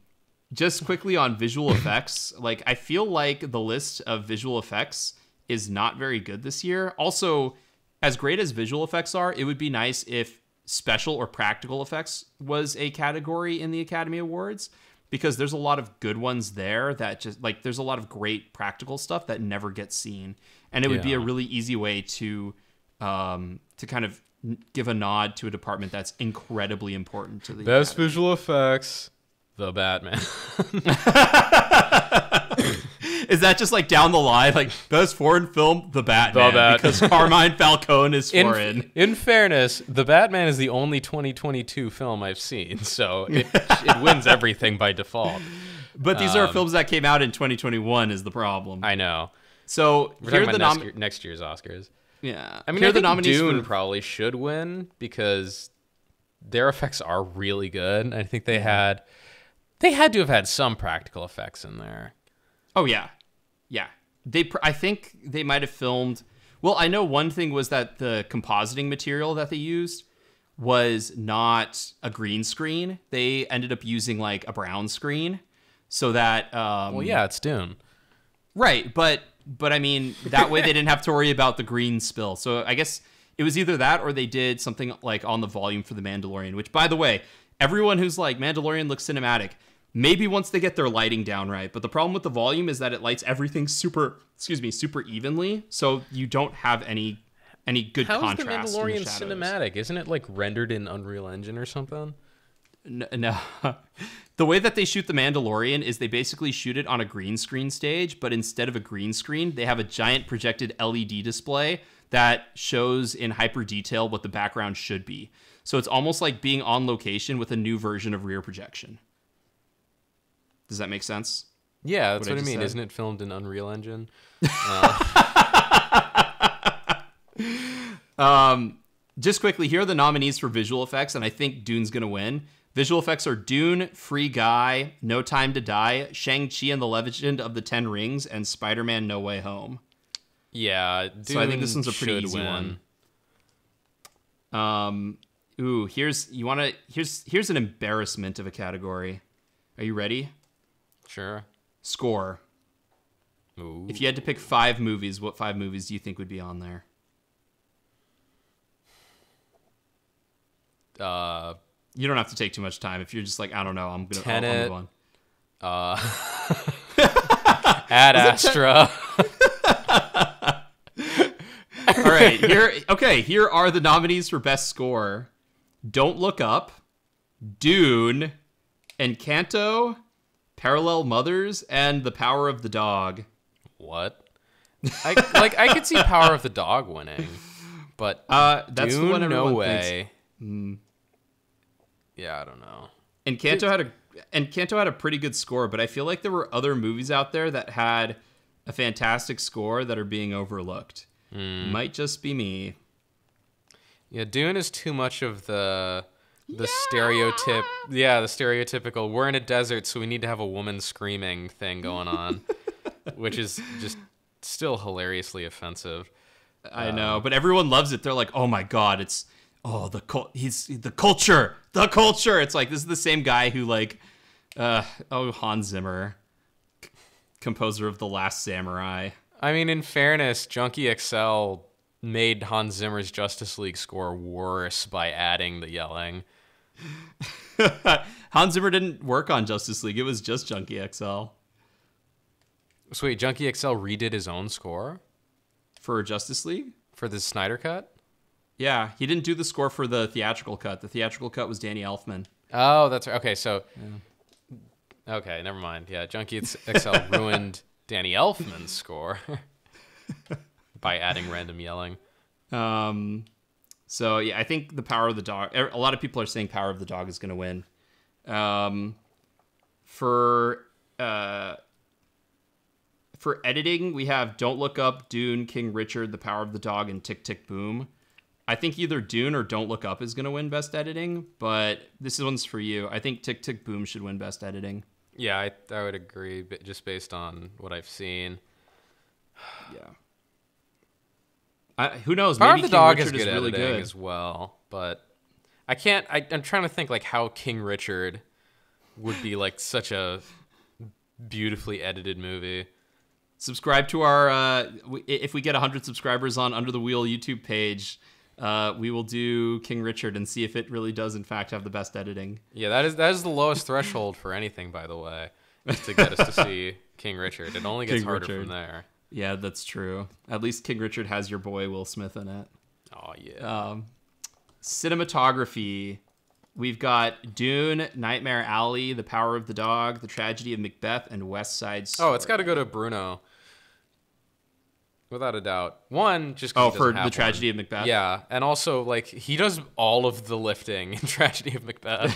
Just quickly on visual effects, like I feel like the list of visual effects is not very good this year. Also, as great as visual effects are, it would be nice if special or practical effects was a category in the Academy Awards, because there's a lot of good ones there that just like there's a lot of great practical stuff that never gets seen, and it would be a really easy way to kind of give a nod to a department that's incredibly important to the Best Academy. visual effects, The Batman. Is that just like down the line, like best foreign film, The Batman, because Carmine Falcone is foreign? In fairness, The Batman is the only 2022 film I've seen, so it wins everything by default. But these are films that came out in 2021 is the problem. I know. So We're here are talking the about next year's Oscars. Yeah, I mean, here I are the think nominees Dune for... probably should win because their effects are really good. I think they had to have had some practical effects in there. Oh yeah. I think they might have filmed. Well, I know one thing was that the compositing material that they used was not a green screen. They ended up using like a brown screen, so that. Well, yeah, it's Dune. Right, but I mean that way they didn't have to worry about the green spill. So I guess it was either that or they did something like on the volume for The Mandalorian. Which, by the way, everyone who's like Mandalorian looks cinematic. Maybe once they get their lighting down right, but the problem with the volume is that it lights everything super evenly, so you don't have any good contrast. How is The Mandalorian in the shadows. cinematic? Isn't it like rendered in Unreal Engine or something? No. The way that they shoot The Mandalorian is they basically shoot it on a green screen stage, but instead of a green screen, they have a giant projected LED display that shows in hyper detail what the background should be. So it's almost like being on location with a new version of rear projection. Does that make sense? Yeah, that's what I mean. Said? Isn't it filmed in Unreal Engine? Just quickly, here are the nominees for visual effects, and I think Dune's going to win. Visual effects are Dune, Free Guy, No Time to Die, Shang-Chi and the Legend of the Ten Rings, and Spider-Man No Way Home. Yeah, Dune so I think this one's a pretty easy win. one. Here's an embarrassment of a category. Are you ready? Sure. Score. Ooh. If you had to pick 5 movies, what 5 movies do you think would be on there? You don't have to take too much time. If you're just like, I don't know, I'll move on. Ad Astra. All right, here are the nominees for Best Score. Don't Look Up, Dune, Encanto, Parallel Mothers, and The Power of the Dog. What? I could see Power of the Dog winning, but that's Dune, the one everyone no way. thinks. Yeah, I don't know. Encanto had a pretty good score, but I feel like there were other movies out there that had a fantastic score that are being overlooked. Might just be me. Yeah, Dune is too much of the stereotype. Yeah, the stereotypical. We're in a desert, so we need to have a woman screaming thing going on. which is just still hilariously offensive. I know, but everyone loves it. They're like, "Oh my god, it's he's the culture, the culture." It's like this is the same guy who like, Hans Zimmer, composer of The Last Samurai. I mean, in fairness, Junkie XL made Hans Zimmer's Justice League score worse by adding the yelling. Hans Zimmer didn't work on Justice League. It was just Junkie XL. So wait, Junkie XL redid his own score? For Justice League? For the Snyder Cut? Yeah, he didn't do the score for the theatrical cut. The theatrical cut was Danny Elfman. Oh, that's right. Okay, so... Yeah. Okay, never mind. Yeah, Junkie XL ruined Danny Elfman's score by adding random yelling. So, yeah, I think the Power of the Dog... A lot of people are saying Power of the Dog is going to win. For editing, we have Don't Look Up, Dune, King Richard, The Power of the Dog, and Tick, Tick, Boom. I think either Dune or Don't Look Up is going to win Best Editing, but this one's for you. I think Tick, Tick, Boom should win Best Editing. Yeah, I would agree, but just based on what I've seen. Yeah. Who knows? Power Maybe of the King Dog Richard is good really editing good as well, but I can't. I'm trying to think like how King Richard would be like such a beautifully edited movie. Subscribe to our if we get 100 subscribers on Under the Wheel YouTube page, we will do King Richard and see if it really does in fact have the best editing. Yeah, that is the lowest threshold for anything, by the way, is to get us to see King Richard. It only gets harder from there. Yeah, that's true. At least King Richard has your boy Will Smith in it. Oh yeah. Cinematography. We've got Dune, Nightmare Alley, The Power of the Dog, The Tragedy of Macbeth, and West Side Story. Oh, it's got to go to Bruno. Without a doubt. One, just because for The Tragedy of Macbeth? Yeah, and also, like, he does all of the lifting in Tragedy of Macbeth.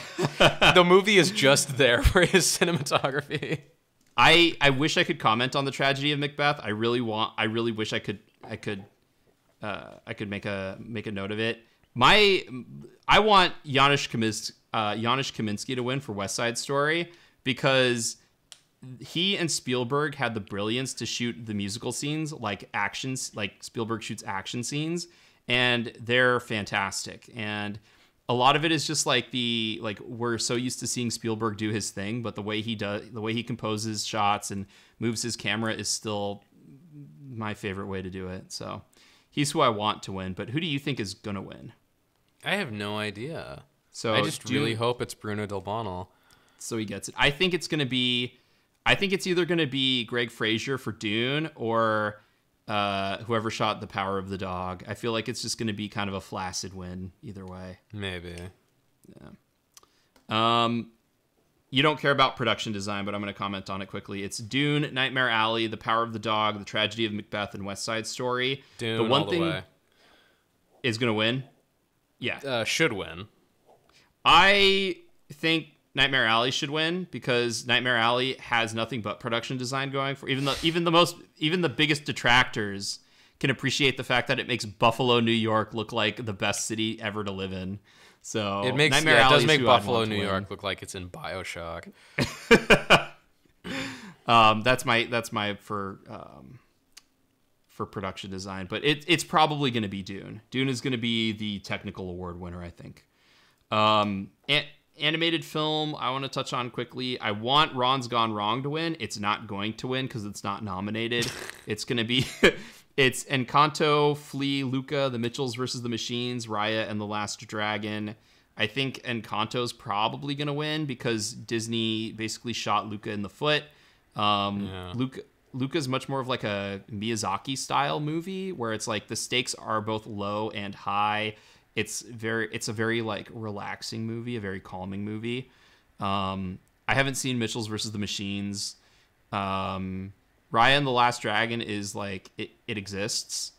The movie is just there for his cinematography. I wish I could comment on The Tragedy of Macbeth. I really wish I could make a note of it. I want Janusz Kaminski to win for West Side Story because he and Spielberg had the brilliance to shoot the musical scenes like actions, like Spielberg shoots action scenes, and they're fantastic. And a lot of it is just like we're so used to seeing Spielberg do his thing, but the way he composes shots and moves his camera is still my favorite way to do it. So he's who I want to win. But who do you think is gonna win? I have no idea. So I just really hope it's Bruno Del Bono. So he gets it. I think it's either going to be Greg Fraser for Dune or whoever shot The Power of the Dog. I feel like it's just going to be kind of a flaccid win either way. Maybe. Yeah. You don't care about production design, but I'm going to comment on it quickly. It's Dune, Nightmare Alley, The Power of the Dog, The Tragedy of Macbeth, and West Side Story. Dune the one all the thing way. Is going to win. Yeah. Should win. I think Nightmare Alley should win because Nightmare Alley has nothing but production design going for even the biggest detractors can appreciate the fact that it makes Buffalo, New York look like the best city ever to live in. So it does make Buffalo, New York look like it's in BioShock. That's my for production design, but it's probably going to be Dune. Dune is going to be the technical award winner, I think. Animated film, I want to touch on quickly. I want Ron's Gone Wrong to win. It's not going to win because it's not nominated. It's going to be... It's Encanto, Flea, Luca, The Mitchells versus the Machines, Raya, and The Last Dragon. I think Encanto's probably going to win because Disney basically shot Luca in the foot. Luca's much more of like a Miyazaki-style movie where it's like the stakes are both low and high. It's a very like relaxing movie, a very calming movie. I haven't seen Mitchells versus the Machines. Raya and the Last Dragon is like it exists,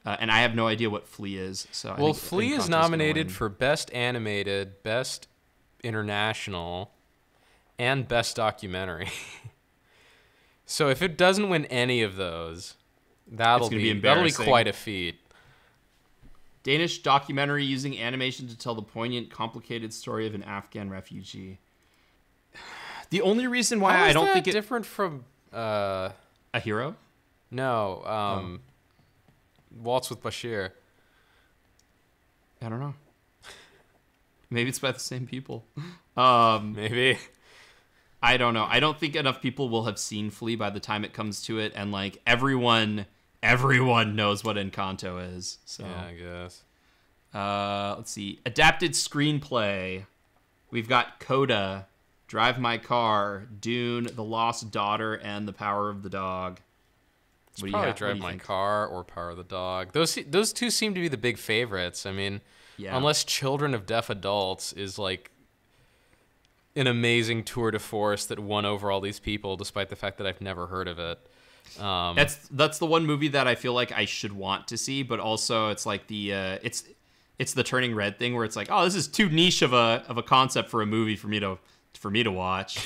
and I have no idea what Flea is. So I think Flea is nominated for Best Animated, Best International, and Best Documentary. So if it doesn't win any of those, that'll be quite a feat. Danish documentary using animation to tell the poignant, complicated story of an Afghan refugee. The only reason why I don't think different from. I A Hero? No. Waltz with Bashir. I don't know. Maybe it's by the same people. Maybe. I don't know. I don't think enough people will have seen Flea by the time it comes to it, and like everyone knows what Encanto is. So Yeah, I guess. let's see. Adapted screenplay. We've got Coda, Drive My Car, Dune, The Lost Daughter, and The Power of the Dog. What do you Probably have? Drive My Car or Power of the Dog. Those two seem to be the big favorites. I mean, unless Children of Deaf Adults is like an amazing tour de force that won over all these people, despite the fact that I've never heard of it. That's the one movie that I feel like I should want to see, but also it's like the it's the Turning Red thing where it's like, oh, this is too niche of a concept for a movie for me to watch.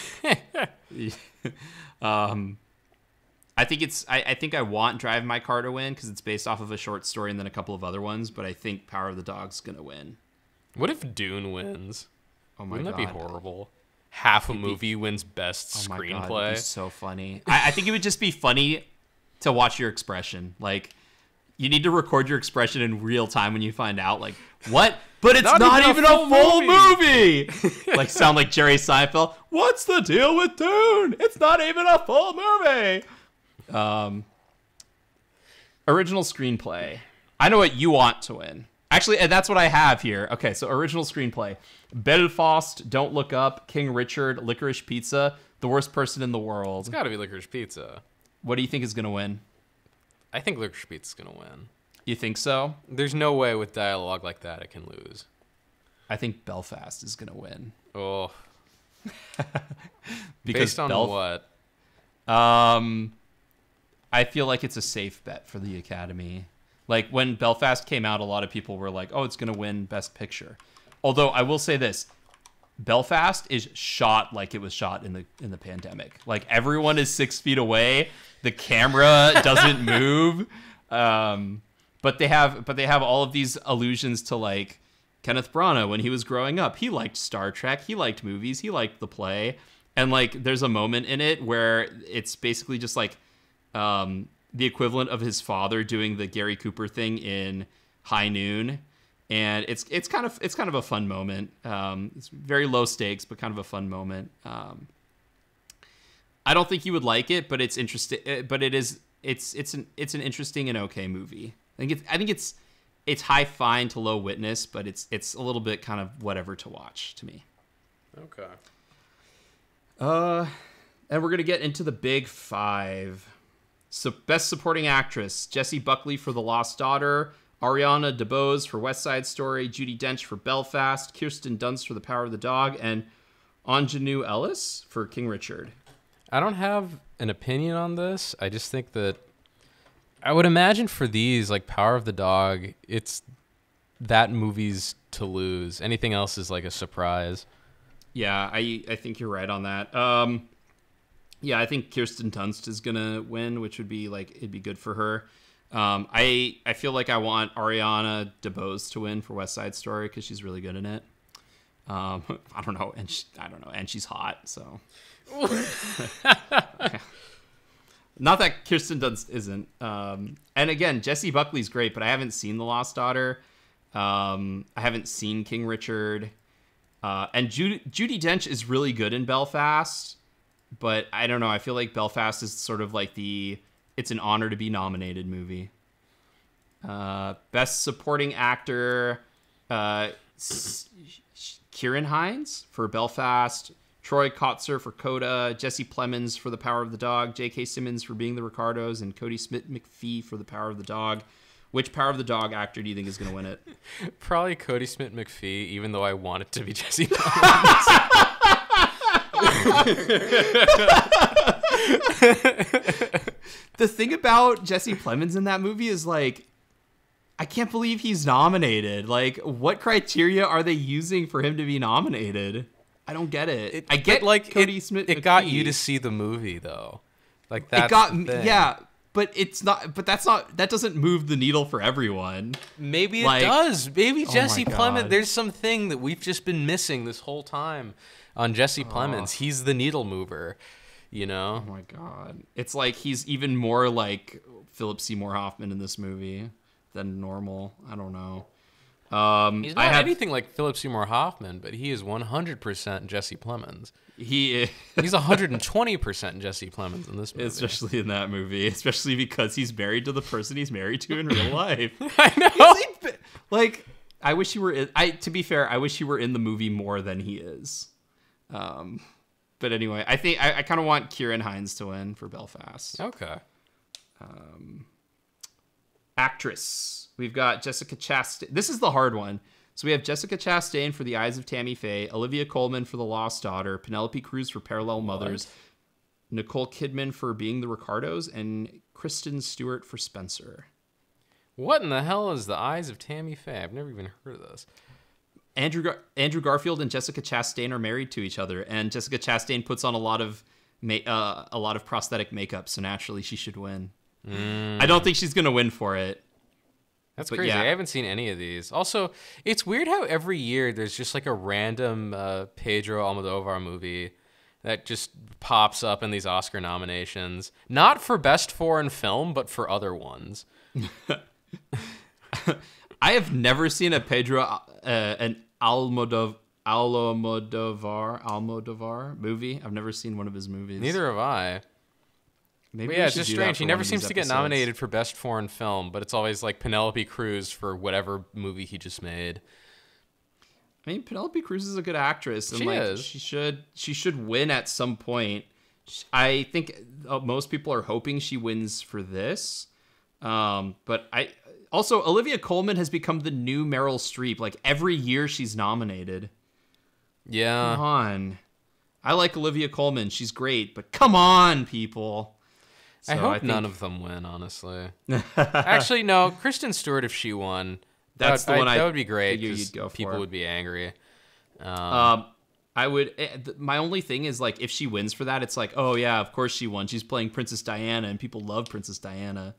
I think I want Drive My Car to win because it's based off of a short story and then a couple of other ones, but I think Power of the Dog's gonna win. What if Dune wins? Oh my Wouldn't god, that be horrible? Half a movie wins best oh my screenplay. God, it'd be so funny. I think it would just be funny to watch your expression. Like, you need to record your expression in real time when you find out. Like, what? But it's not even a full movie. Like, sound like Jerry Seinfeld. What's the deal with Dune? It's not even a full movie. Original screenplay. I know what you want to win. Actually, and that's what I have here. Okay, so original screenplay. Belfast, Don't Look Up, King Richard, Licorice Pizza, The Worst Person in the World. It's got to be Licorice Pizza. What do you think is going to win? I think Licorice Pizza's going to win. You think so? There's no way with dialogue like that it can lose. I think Belfast is going to win. Oh. Because based on what? I feel like it's a safe bet for the Academy. Like, when Belfast came out, a lot of people were like, oh, it's going to win Best Picture. Although, I will say this. Belfast is shot like it was shot in the pandemic. Like, everyone is 6 feet away. The camera doesn't move. But they have all of these allusions to, like, Kenneth Branagh when he was growing up. He liked Star Trek. He liked movies. He liked the play. And, like, there's a moment in it where it's basically just, like, the equivalent of his father doing the Gary Cooper thing in High Noon, and it's kind of a fun moment. It's very low stakes, but kind of a fun moment. I don't think you would like it, but it's interesting. But it's an interesting and okay movie. I think it's high fine to low witness, but it's a little bit kind of whatever to watch to me. Okay. And we're gonna get into the big five. So, Best Supporting Actress, Jessie Buckley for The Lost Daughter, Ariana DeBose for West Side Story, Judi Dench for Belfast, Kirsten Dunst for The Power of the Dog, and Ingenue Ellis for King Richard. I don't have an opinion on this. I just think that I would imagine for these, like Power of the Dog, it's that movie's to lose. Anything else is like a surprise. Yeah, I think you're right on that. Yeah, I think Kirsten Dunst is gonna win, which would be like it'd be good for her. I feel like I want Ariana DeBose to win for West Side Story because she's really good in it. I don't know, and she's hot, so. Not that Kirsten Dunst isn't. And again, Jessie Buckley's great, but I haven't seen The Lost Daughter. I haven't seen King Richard. And Judi Dench is really good in Belfast. But I don't know. I feel like Belfast is sort of like it's an honor to be nominated movie. Best Supporting Actor, Kieran Hines for Belfast, Troy Kotzer for Coda, Jesse Plemons for The Power of the Dog, J.K. Simmons for Being the Ricardos, and Cody Smith-McPhee for The Power of the Dog. Which Power of the Dog actor do you think is going to win it? Probably Cody Smith-McPhee, even though I want it to be Jesse Plemons. The thing about Jesse Plemons in that movie is like, I can't believe he's nominated. Like, what criteria are they using for him to be nominated? I don't get it. I get like Cody Smith. It got you to see the movie though. Like that's the thing. Yeah, but it's not. But that doesn't move the needle for everyone. Maybe it does. Maybe Jesse my Plemons. God. There's something that we've just been missing this whole time on Jesse Plemons. He's the needle mover. You know? Oh my god. It's like he's even more like Philip Seymour Hoffman in this movie than normal. I don't know. He's not anything like Philip Seymour Hoffman, but he is 100% Jesse Plemons. He is. He's 120% Jesse Plemons in this movie. Especially in that movie. Especially because he's married to the person he's married to in real life. I know. Like, I wish he were in, to be fair, I wish he were in the movie more than he is. But anyway, I think I kind of want Kieran Hines to win for Belfast. Okay. Actress. We've got Jessica Chastain. This is the hard one. So we have Jessica Chastain for The Eyes of Tammy Faye, Olivia Colman for The Lost Daughter, Penelope Cruz for Parallel Mothers, Nicole Kidman for Being the Ricardos, and Kristen Stewart for Spencer. What in the hell is The Eyes of Tammy Faye? I've never even heard of this. Andrew Garfield and Jessica Chastain are married to each other, and Jessica Chastain puts on a lot of prosthetic makeup, so naturally she should win. I don't think she's gonna win for it. That's But crazy. yeah. I haven't seen any of these. Also, it's weird how every year there's just like a random Pedro Almodovar movie that just pops up in these Oscar nominations. Not for Best Foreign Film, but for other ones. I have never seen a Pedro an Almodovar movie. I've never seen one of his movies. Neither have I. Maybe But we yeah, it's should just do that strange. for He one never of seems these to get episodes. nominated for Best Foreign Film, but it's always like Penelope Cruz for whatever movie he just made. I mean, Penelope Cruz is a good actress, and She like is. she should win at some point. I think most people are hoping she wins for this, but I also Olivia Colman has become the new Meryl Streep. Like every year she's nominated. Yeah. Come on, I like Olivia Colman. She's great, but come on, people. I So hope think none of them win, honestly. Actually, no. Kristen Stewart, if she won, That's the one that I would be great. figured 'Cause you'd go people for. would be angry. I would. My only thing is like if she wins for that, it's like, oh yeah, of course she won. She's playing Princess Diana, and people love Princess Diana.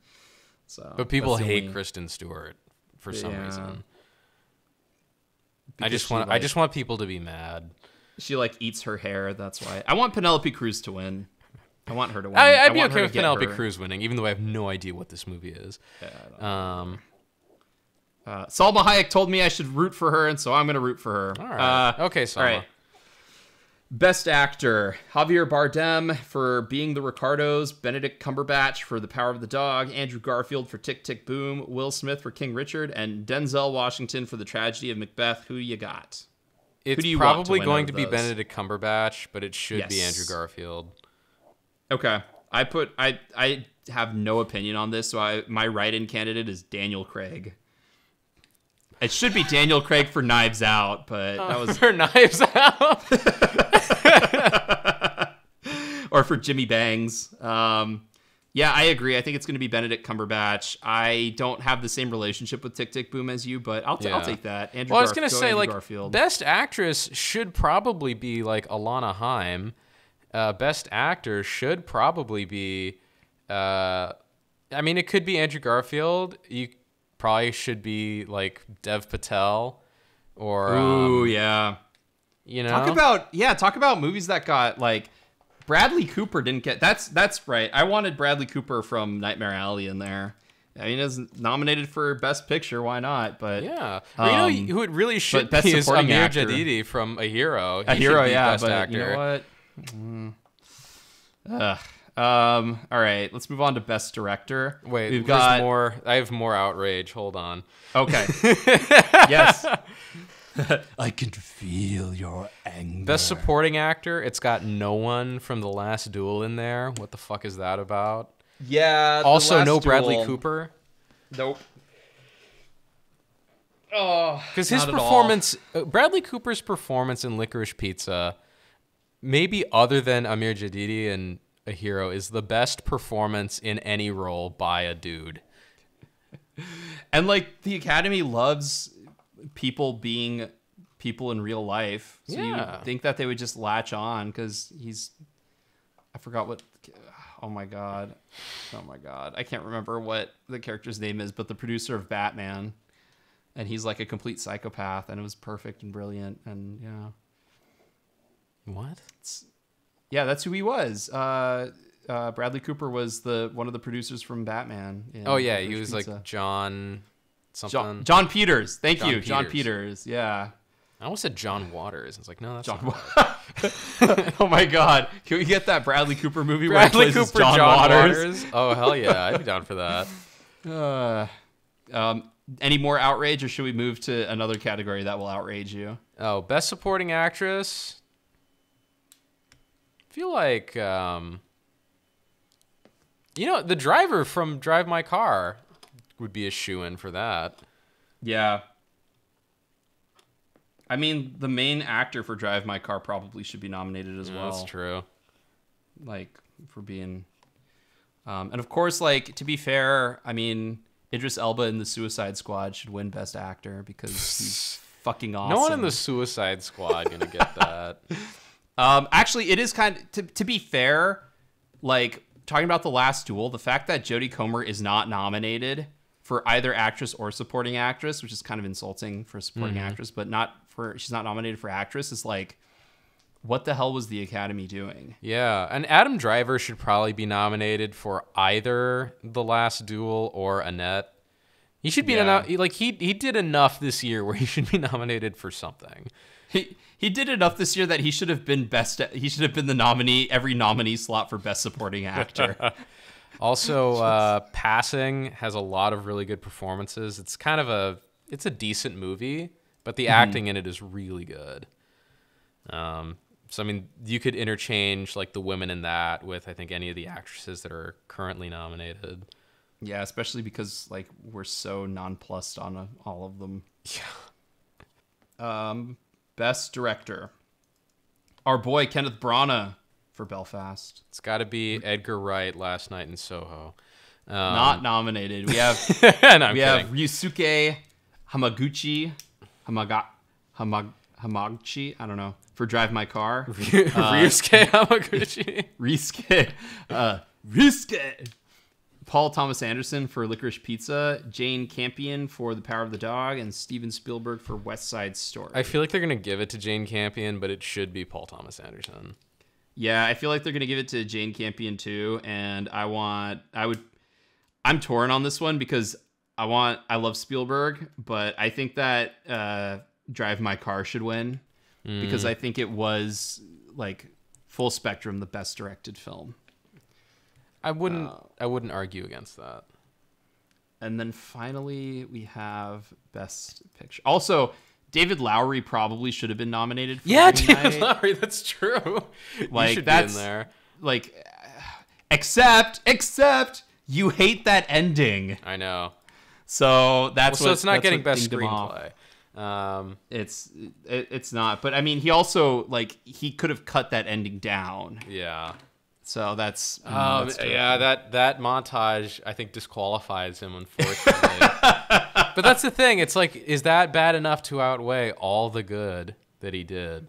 So, But people that's the hate only- Kristen Stewart for some Yeah. reason. because she, I like- just want people to be mad. She like eats her hair. That's why I want Penelope Cruz to win. I want her to win. I'd be want her okay to with get Penelope her- Cruz winning, even though I have no idea what this movie is. Salma Hayek told me I should root for her, and so I'm going to root for her. All right. Okay, Salma. All right. Best Actor: Javier Bardem for Being the Ricardos, Benedict Cumberbatch for The Power of the Dog, Andrew Garfield for Tick, Tick, Boom, Will Smith for King Richard, and Denzel Washington for The Tragedy of Macbeth. Who you got? It's do you want to probably win going out to of be those? Benedict Cumberbatch, but it should be Yes. Andrew Garfield. Okay. I have no opinion on this, so my write-in candidate is Daniel Craig. It should be Daniel Craig for Knives Out, but that was For Knives Out. or for Jimmy Bangs. Yeah, I agree. I think it's going to be Benedict Cumberbatch. I don't have the same relationship with Tick Tick Boom as you, but I'll take that. Andrew Well, I was going to say, Andrew like, Garfield. Best Actress should probably be, like, Alana Haim. Best Actor should probably be... I mean, it could be Andrew Garfield. You probably should be, like, Dev Patel. Or, Ooh, yeah. you know? Talk about movies that got, like... Bradley Cooper didn't get... That's right. I wanted Bradley Cooper from Nightmare Alley in there. I mean, he's nominated for Best Picture. Why not? But Yeah. Well, you know who it really should Best be is Supporting Amir Actor. Jadidi from A Hero. A He Hero, should be yeah. Best But Actor. you know what? All right. Let's move on to Best Director. Wait, we've there's got more. I have more outrage. Hold on. Okay. Yes. I can feel your anger. Best Supporting Actor. It's got no one from The Last Duel in there. What the fuck is that about? Yeah. Also, no Bradley Cooper. Nope. Oh, Because his not at all. performance, Bradley Cooper's performance in Licorice Pizza, maybe other than Amir Jadidi in A Hero, is the best performance in any role by a dude. And like the Academy loves people being people in real life, so Yeah. you think that they would just latch on because I forgot what. Oh my god, I can't remember what the character's name is, but the producer of Batman, and he's like a complete psychopath, and it was perfect and brilliant, and yeah. What? Yeah, that's who he was. Bradley Cooper was one of the producers from Batman. Oh yeah, he Licorice was Pizza. like John something. John Peters. Thank John you, John Peters. Peters. Yeah. I almost said John Waters. I was like, no, that's John. not Oh my God! Can we get that Bradley Cooper movie Bradley where he plays Cooper, as John Waters? Oh hell yeah, I'd be down for that. Any more outrage, or should we move to another category that will outrage you? Oh, best supporting actress. I feel like the driver from Drive My Car would be a shoo-in for that. Yeah. I mean, the main actor for Drive My Car probably should be nominated as well. That's true. Like, for being... and of course, like, to be fair, I mean, Idris Elba in The Suicide Squad should win Best Actor because he's fucking awesome. No one in the Suicide Squad gonna get that. Actually, it is kind of... To be fair, like, talking about The Last Duel, the fact that Jodie Comer is not nominated for either actress or supporting actress, which is kind of insulting for a supporting actress, but she's not nominated for actress, is like, what the hell was the Academy doing? Yeah, and Adam Driver should probably be nominated for either The Last Duel or Annette. He should be he did enough this year where he should be nominated for something. He did enough this year that he should have been he should have been the nominee, every nominee slot for Best Supporting Actor. Also, Passing has a lot of really good performances. It's kind of it's a decent movie, but the acting in it is really good. So I mean, you could interchange like the women in that with I think any of the actresses that are currently nominated. Yeah, especially because like we're so nonplussed on all of them. Yeah. Best Director. Our boy Kenneth Branagh for Belfast. It's got to be Edgar Wright, Last Night in Soho. Not nominated. We have have Ryusuke Hamaguchi, Hamaguchi, I don't know, for Drive My Car. Ryusuke Hamaguchi. Ryusuke. Paul Thomas Anderson for Licorice Pizza, Jane Campion for The Power of the Dog, and Steven Spielberg for West Side Story. I feel like they're going to give it to Jane Campion, but it should be Paul Thomas Anderson. Yeah, I feel like they're going to give it to Jane Campion too, and I'm torn on this one because I love Spielberg, but I think that Drive My Car should win because I think it was like full spectrum the best directed film. I wouldn't argue against that. And then finally we have Best Picture. Also, David Lowery probably should have been nominated for David Lowery, that's true. Like he should that's be in there. Like except you hate that ending. I know. So so it's not getting best screenplay. It's not. But I mean, he also like he could have cut that ending down. Yeah. So that's that montage I think disqualifies him, unfortunately. But that's the thing. It's like, is that bad enough to outweigh all the good that he did?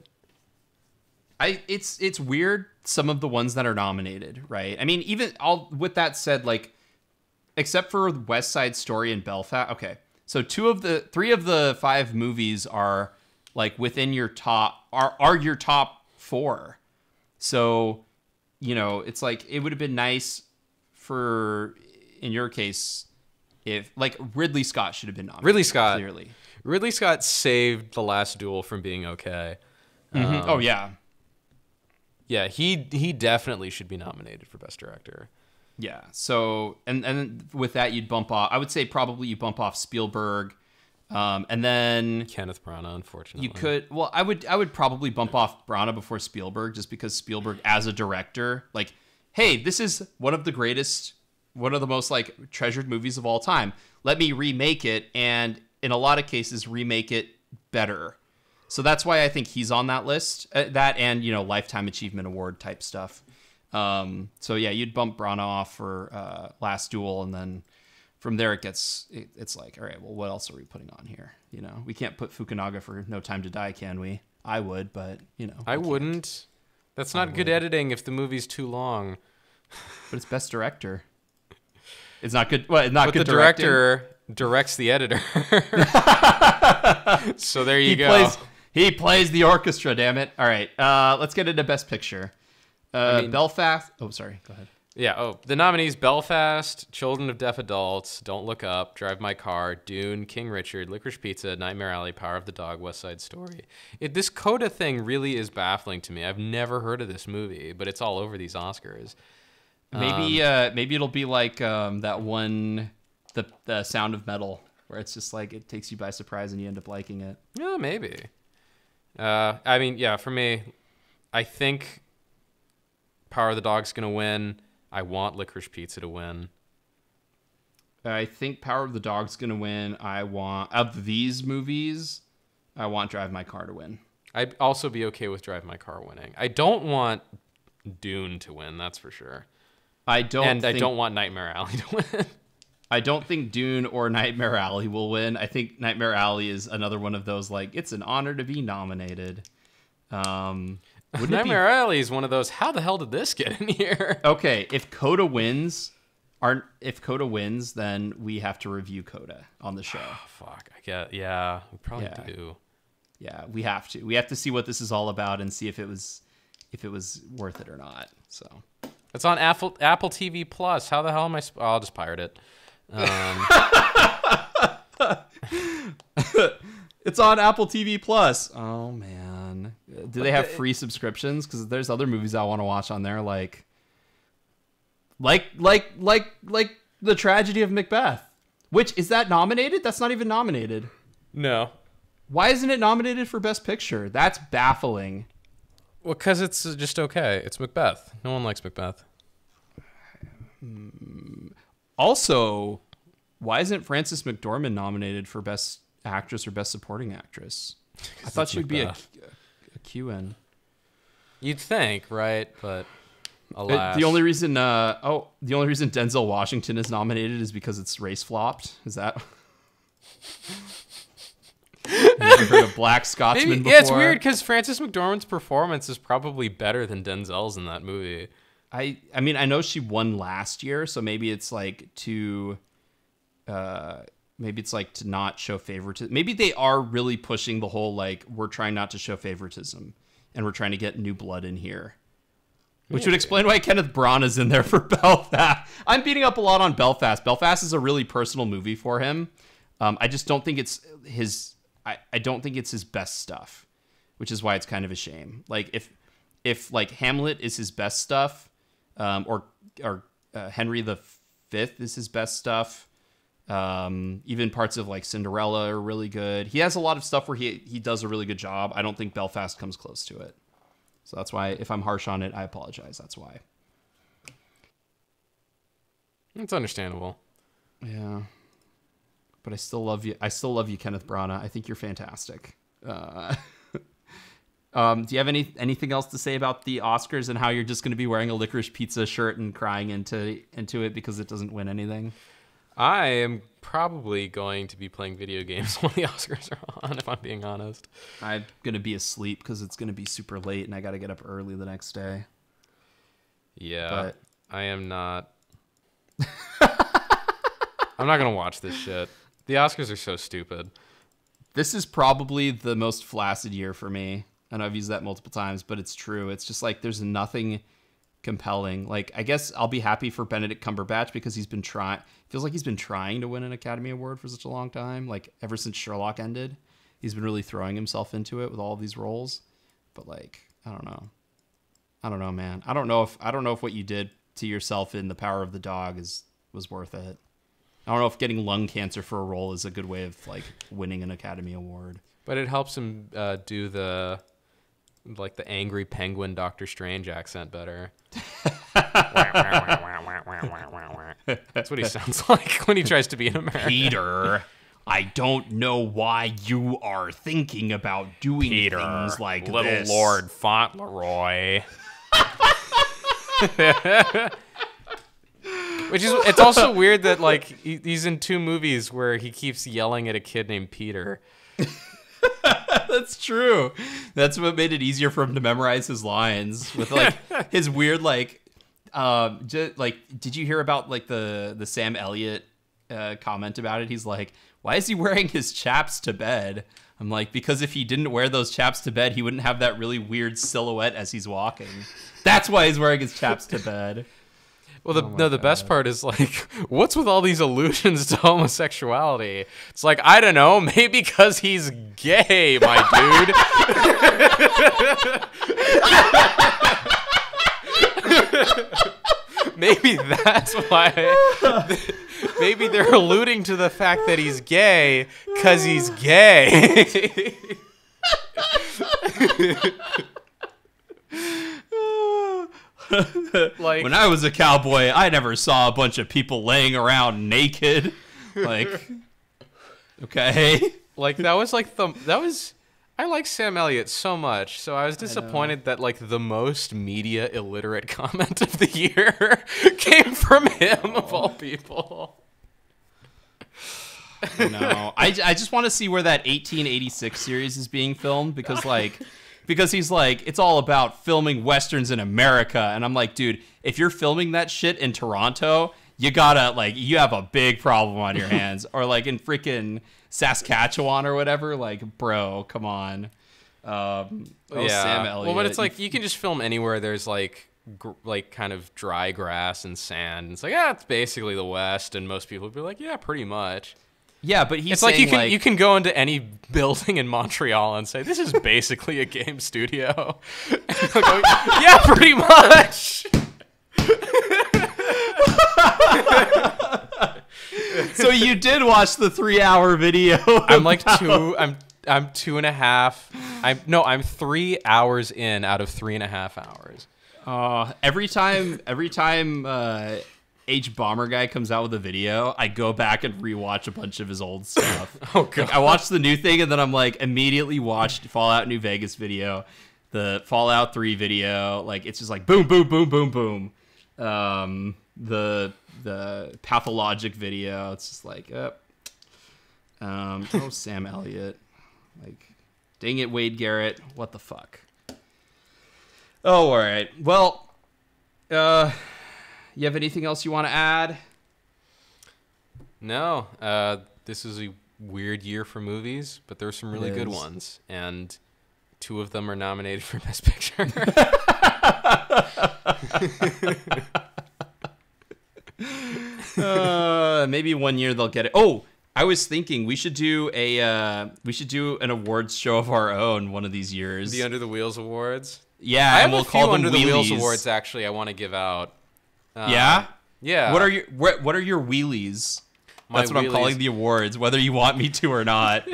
It's weird. Some of the ones that are nominated, right? I mean, even with that said, like, except for West Side Story and Belfast. Okay, so 3 of the 5 movies are like within your are your top 4. So, you know, it's like it would have been nice for, in your case, if like Ridley Scott should have been nominated. Ridley Scott saved The Last Duel from being okay. Oh yeah. Yeah, he definitely should be nominated for Best Director. Yeah. So and with that you'd bump off. I would say probably you bump off Spielberg, and then Kenneth Branagh. Unfortunately, you could. Well, I would probably bump off Branagh before Spielberg, just because Spielberg as a director, like, hey, this is one of the most like treasured movies of all time. Let me remake it, and in a lot of cases remake it better. So that's why I think he's on that list. That and, you know, Lifetime Achievement Award type stuff. So yeah, you'd bump Branagh off for Last Duel, and then from there it's like, all right, well, what else are we putting on here? You know, we can't put Fukunaga for No Time to Die, can we? I would, but you know, I wouldn't. That's not good editing if the movie's too long. But it's Best Director. It's not good. Well, not but good. The director directs the editor. So there you go. He plays the orchestra. Damn it! All right, let's get into Best Picture. Belfast. Oh, sorry. Go ahead. Yeah. Oh, the nominees: Belfast, Children of Deaf Adults, Don't Look Up, Drive My Car, Dune, King Richard, Licorice Pizza, Nightmare Alley, Power of the Dog, West Side Story. This Coda thing really is baffling to me. I've never heard of this movie, but it's all over these Oscars. Maybe it'll be like that one, the Sound of Metal, where it's just like it takes you by surprise and you end up liking it. Yeah, maybe. I mean, yeah, for me, I think Power of the Dog's gonna win. I want Licorice Pizza to win. I think Power of the Dog's gonna win. Of these movies, I want Drive My Car to win. I'd also be okay with Drive My Car winning. I don't want Dune to win, that's for sure. I don't want Nightmare Alley to win. I don't think Dune or Nightmare Alley will win. I think Nightmare Alley is another one of those, like, it's an honor to be nominated. Nightmare Alley is one of those, how the hell did this get in here? Okay, if Coda wins, then we have to review Coda on the show. Oh, fuck. Yeah, we probably do. Yeah, we have to. We have to see what this is all about and see if it was worth it or not. So it's on Apple TV Plus. How the hell am I? I'll just pirate it. It's on Apple TV Plus. Oh man. Do they have free subscriptions? Because there's other movies I want to watch on there, like The Tragedy of Macbeth. Which, is that nominated? That's not even nominated. No. Why isn't it nominated for Best Picture? That's baffling. Well, because it's just okay. It's Macbeth. No one likes Macbeth. Also, why isn't Frances McDormand nominated for Best Actress or Best Supporting Actress? I thought she would be a QN. You'd think, right? But alas. The only reason Denzel Washington is nominated is because it's race flopped. Is that? You never heard of Black Scotsman before? Yeah, it's weird because Frances McDormand's performance is probably better than Denzel's in that movie. I mean, I know she won last year, so maybe it's like to not show favoritism. Maybe they are really pushing the whole, like, we're trying not to show favoritism and we're trying to get new blood in here. Which would explain why Kenneth Branagh is in there for Belfast. I'm beating up a lot on Belfast. Belfast is a really personal movie for him. I just don't think it's his... I don't think it's his best stuff, which is why it's kind of a shame. Like, if like Hamlet is his best stuff, or Henry V is his best stuff, even parts of like Cinderella are really good. He has a lot of stuff where he does a really good job. I don't think Belfast comes close to it. So that's why, if I'm harsh on it, I apologize. That's why. It's understandable. Yeah. But I still love you. I still love you, Kenneth Branagh. I think you're fantastic. Do you have anything else to say about the Oscars and how you're just going to be wearing a Licorice Pizza shirt and crying into it because it doesn't win anything? I am probably going to be playing video games while the Oscars are on, if I'm being honest. I'm going to be asleep because it's going to be super late and I got to get up early the next day. Yeah, but I am not. I'm not going to watch this shit. The Oscars are so stupid. This is probably the most flaccid year for me. I know I've used that multiple times, but it's true. It's just like there's nothing compelling. Like, I guess I'll be happy for Benedict Cumberbatch because he's been feels like he's been trying to win an Academy Award for such a long time. Like, ever since Sherlock ended, he's been really throwing himself into it with all of these roles. But like, I don't know, man. I don't know if what you did to yourself in The Power of the Dog was worth it. I don't know if getting lung cancer for a role is a good way of like winning an Academy Award. But it helps him do the angry penguin Doctor Strange accent better. That's what he sounds like when he tries to be an American. Peter, I don't know why you are thinking about doing things like Little this. Lord Fauntleroy. It's also weird that like he's in two movies where he keeps yelling at a kid named Peter. That's true. That's what made it easier for him to memorize his lines with like his weird like did you hear about like the Sam Elliott comment about it? He's like, why is he wearing his chaps to bed? I'm like, because if he didn't wear those chaps to bed, he wouldn't have that really weird silhouette as he's walking. That's why he's wearing his chaps to bed. Well, the best part is like, what's with all these allusions to homosexuality? It's like, I don't know, maybe because he's gay, my dude. Maybe that's why. Maybe they're alluding to the fact that he's gay because he's gay. Like, when I was a cowboy, I never saw a bunch of people laying around naked. Like, okay. Like, I like Sam Elliott so much, so I was disappointed that, like, the most media illiterate comment of the year came from him, of all people. No, I just want to see where that 1886 series is being filmed, because he's like, it's all about filming Westerns in America. And I'm like, dude, if you're filming that shit in Toronto, you have a big problem on your hands. Or like in freaking Saskatchewan or whatever. Like, bro, come on. Sam Elliott. Well, but it's like, you can just film anywhere there's like kind of dry grass and sand. It's like, it's basically the West. And most people would be like, yeah, pretty much. Yeah, but he's it's like you can go into any building in Montreal and say, this is basically a game studio. Go, yeah, pretty much. So you did watch the 3-hour video. I'm 2.5. I'm 3 hours in out of 3.5 hours. Every time H Bomber Guy comes out with a video, I go back and rewatch a bunch of his old stuff. Oh god! Like, I watched the new thing and then I'm like immediately watched Fallout New Vegas video, the Fallout 3 video. Like, it's just like boom, boom, boom, boom, boom. The Pathologic video. It's just like, Sam Elliott. Like, dang it, Wade Garrett. What the fuck? Oh, all right. Well, you have anything else you want to add? No. This is a weird year for movies, but there's some really good ones, and 2 of them are nominated for Best Picture. Maybe one year they'll get it. Oh, I was thinking we should do an awards show of our own one of these years. The Under the Wheels Awards. Yeah, I have and we'll a few call them Under the Wheels wheelies. Awards. Actually, I want to give out. Yeah. Yeah. What are your wheelies? That's what I'm calling the awards, whether you want me to or not.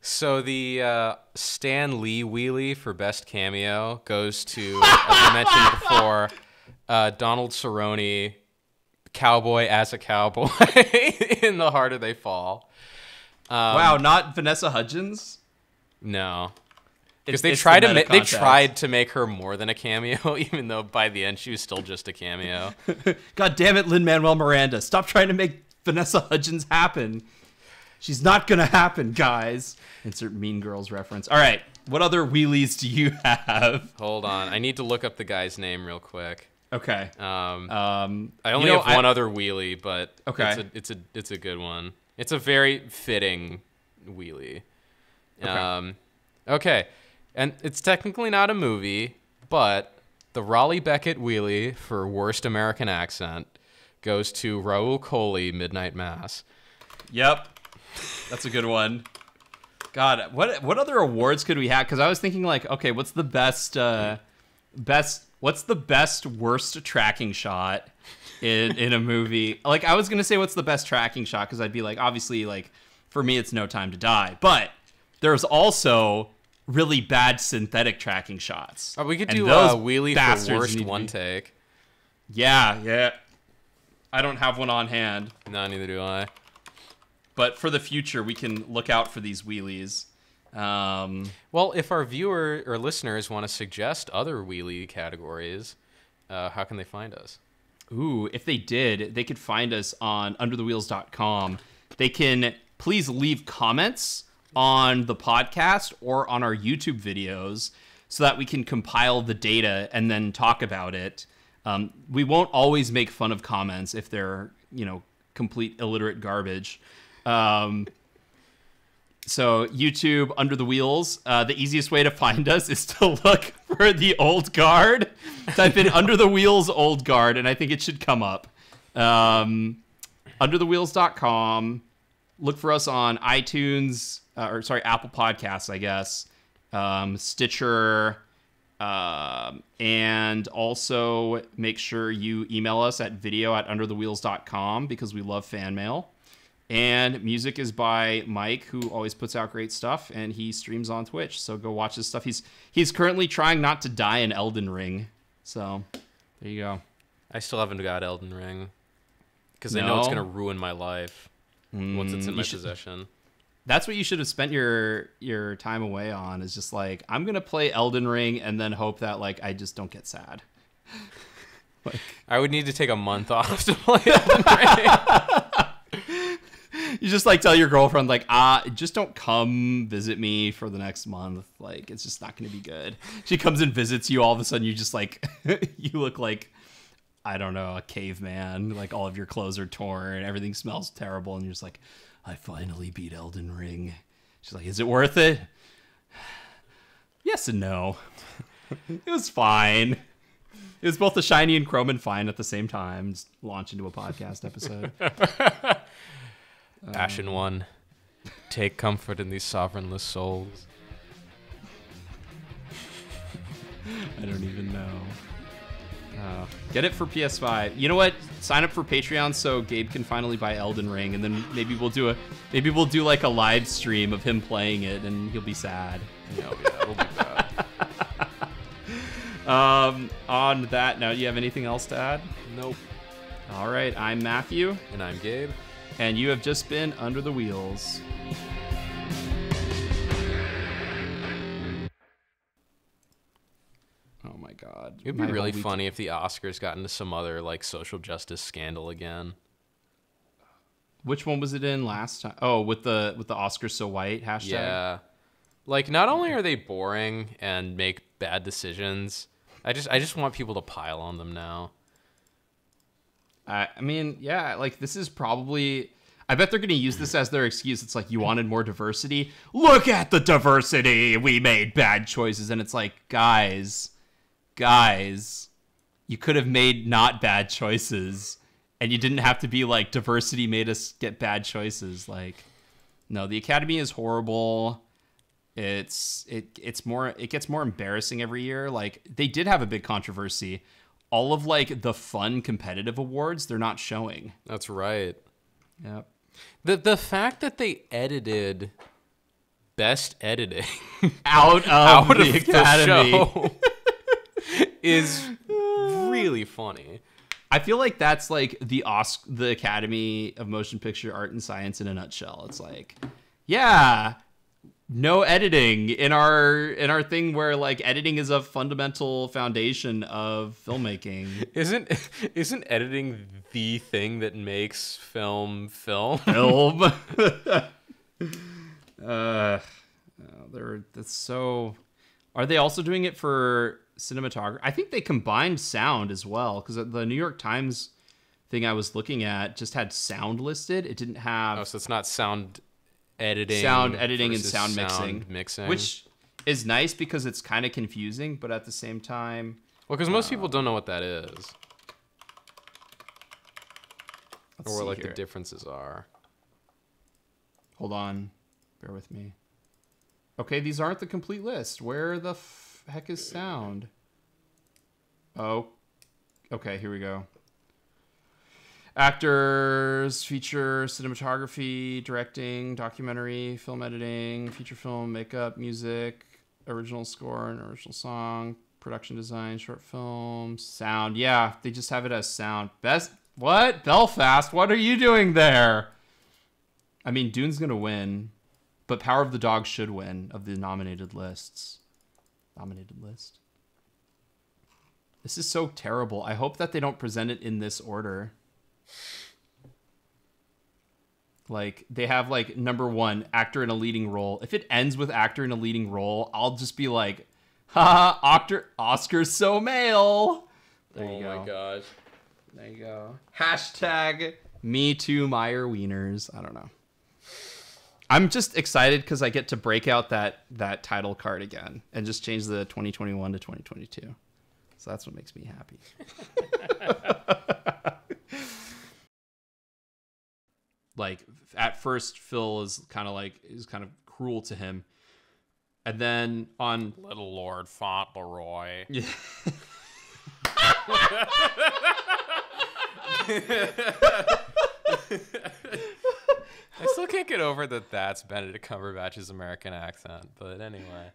So the Stan Lee wheelie for Best Cameo goes to, as I mentioned before, Donald Cerrone, cowboy as a cowboy in The Harder They Fall. Wow, not Vanessa Hudgens? No. Because they tried to make her more than a cameo, even though by the end she was still just a cameo. God damn it, Lin-Manuel Miranda. Stop trying to make Vanessa Hudgens happen. She's not going to happen, guys. Insert Mean Girls reference. All right. What other wheelies do you have? Hold on. I need to look up the guy's name real quick. Okay. I only have one other wheelie, but okay. it's a good one. It's a very fitting wheelie. Okay. And it's technically not a movie, but the Raleigh Beckett wheelie for Worst American Accent goes to Raul Coley, Midnight Mass. Yep. That's a good one. God, what other awards could we have? Because I was thinking, like, okay, what's the best worst tracking shot in a movie? Like, I was gonna say what's the best tracking shot, because I'd be like, obviously, like, for me it's No Time to Die, but there's also really bad synthetic tracking shots. We could do a wheelie for worst one take. Yeah. I don't have one on hand. No, neither do I. But for the future, we can look out for these wheelies. Well, if our viewer or listeners want to suggest other wheelie categories, how can they find us? Ooh, if they did, they could find us on underthewheels.com. They can please leave comments on the podcast or on our YouTube videos so that we can compile the data and then talk about it. We won't always make fun of comments if they're, complete illiterate garbage. So YouTube, Under the Wheels. The easiest way to find us is to look for the old guard. Type in Under the Wheels old guard, and I think it should come up. Underthewheels.com. Look for us on iTunes, Apple Podcasts, I guess. Stitcher. And also make sure you email us at video@underthewheels.com because we love fan mail. And music is by Mike, who always puts out great stuff, and he streams on Twitch. So go watch his stuff. He's currently trying not to die in Elden Ring. So there you go. I still haven't got Elden Ring because I know it's going to ruin my life once it's in my possession. That's what you should have spent your time away on, is just like, I'm going to play Elden Ring and then hope that like I just don't get sad. Like, I would need to take a month off to play Elden Ring. You just like tell your girlfriend like, just don't come visit me for the next month. Like, it's just not going to be good. She comes and visits you. All of a sudden you just like, you look like, I don't know, a caveman. Like all of your clothes are torn. Everything smells terrible. And you're just like, I finally beat Elden Ring. She's like, is it worth it? Yes and no. It was fine. It was both a shiny and chrome and fine at the same time. Just launch into a podcast episode. Ashen One, take comfort in these sovereignless souls. I don't even know. Get it for PS5. You know what? Sign up for Patreon so Gabe can finally buy Elden Ring, and then maybe we'll do like a live stream of him playing it, and he'll be sad. Oh yeah, we'll do that. On that note, you have anything else to add? Nope. All right, I'm Matthew. And I'm Gabe. And you have just been Under the Wheels. Oh my god. It'd be really funny if the Oscars got into some other like social justice scandal again. Which one was it in last time? Oh, with the Oscars so white hashtag? Yeah. Like, not only are they boring and make bad decisions, I just want people to pile on them now. I mean, yeah, like this is probably, I bet they're going to use this as their excuse. It's like, you wanted more diversity? Look at the diversity. We made bad choices. And it's like, guys, you could have made not bad choices, and you didn't have to be like, diversity made us get bad choices. Like, no, the Academy is horrible. It gets more embarrassing every year. Like, they did have a big controversy. All of like the fun competitive awards, they're not showing. That's right. Yep. The fact that they edited best editing out of the Academy show is really funny. I feel like that's like the Academy of Motion Picture Art and Science in a nutshell. It's like, yeah, no editing in our thing where like editing is a fundamental foundation of filmmaking. Isn't editing the thing that makes film? That's so. Are they also doing it for cinematography? I think they combined sound as well, because the New York Times thing I was looking at just had sound listed. It didn't have. Oh, so it's not sound editing and sound mixing, which is nice because it's kind of confusing, but at the same time, well, because most people don't know what that is, or what like the differences are. Hold on, bear with me. Okay, these aren't the complete list. Where the heck is sound? Oh, okay, here we go. Actors, feature, cinematography, directing, documentary, film editing, feature film, makeup, music, original score and original song, production design, short film, sound. Yeah, they just have it as sound. Best, what? Belfast, what are you doing there? I mean, Dune's gonna win, but Power of the Dog should win of the nominated lists. Nominated list. This is so terrible. I hope that they don't present it in this order. Like, they have like number 1, actor in a leading role. If it ends with actor in a leading role, I'll just be like, haha, Oscar's so male. There you go. Oh my gosh. There you go. Hashtag me too Meyer Wieners. I don't know. I'm just excited because I get to break out that title card again and just change the 2021 to 2022. So that's what makes me happy. Like at first, Phil is kind of cruel to him, and then on Little Lord Fauntleroy. Yeah. I still can't get over that that's Benedict Cumberbatch's American accent, but anyway.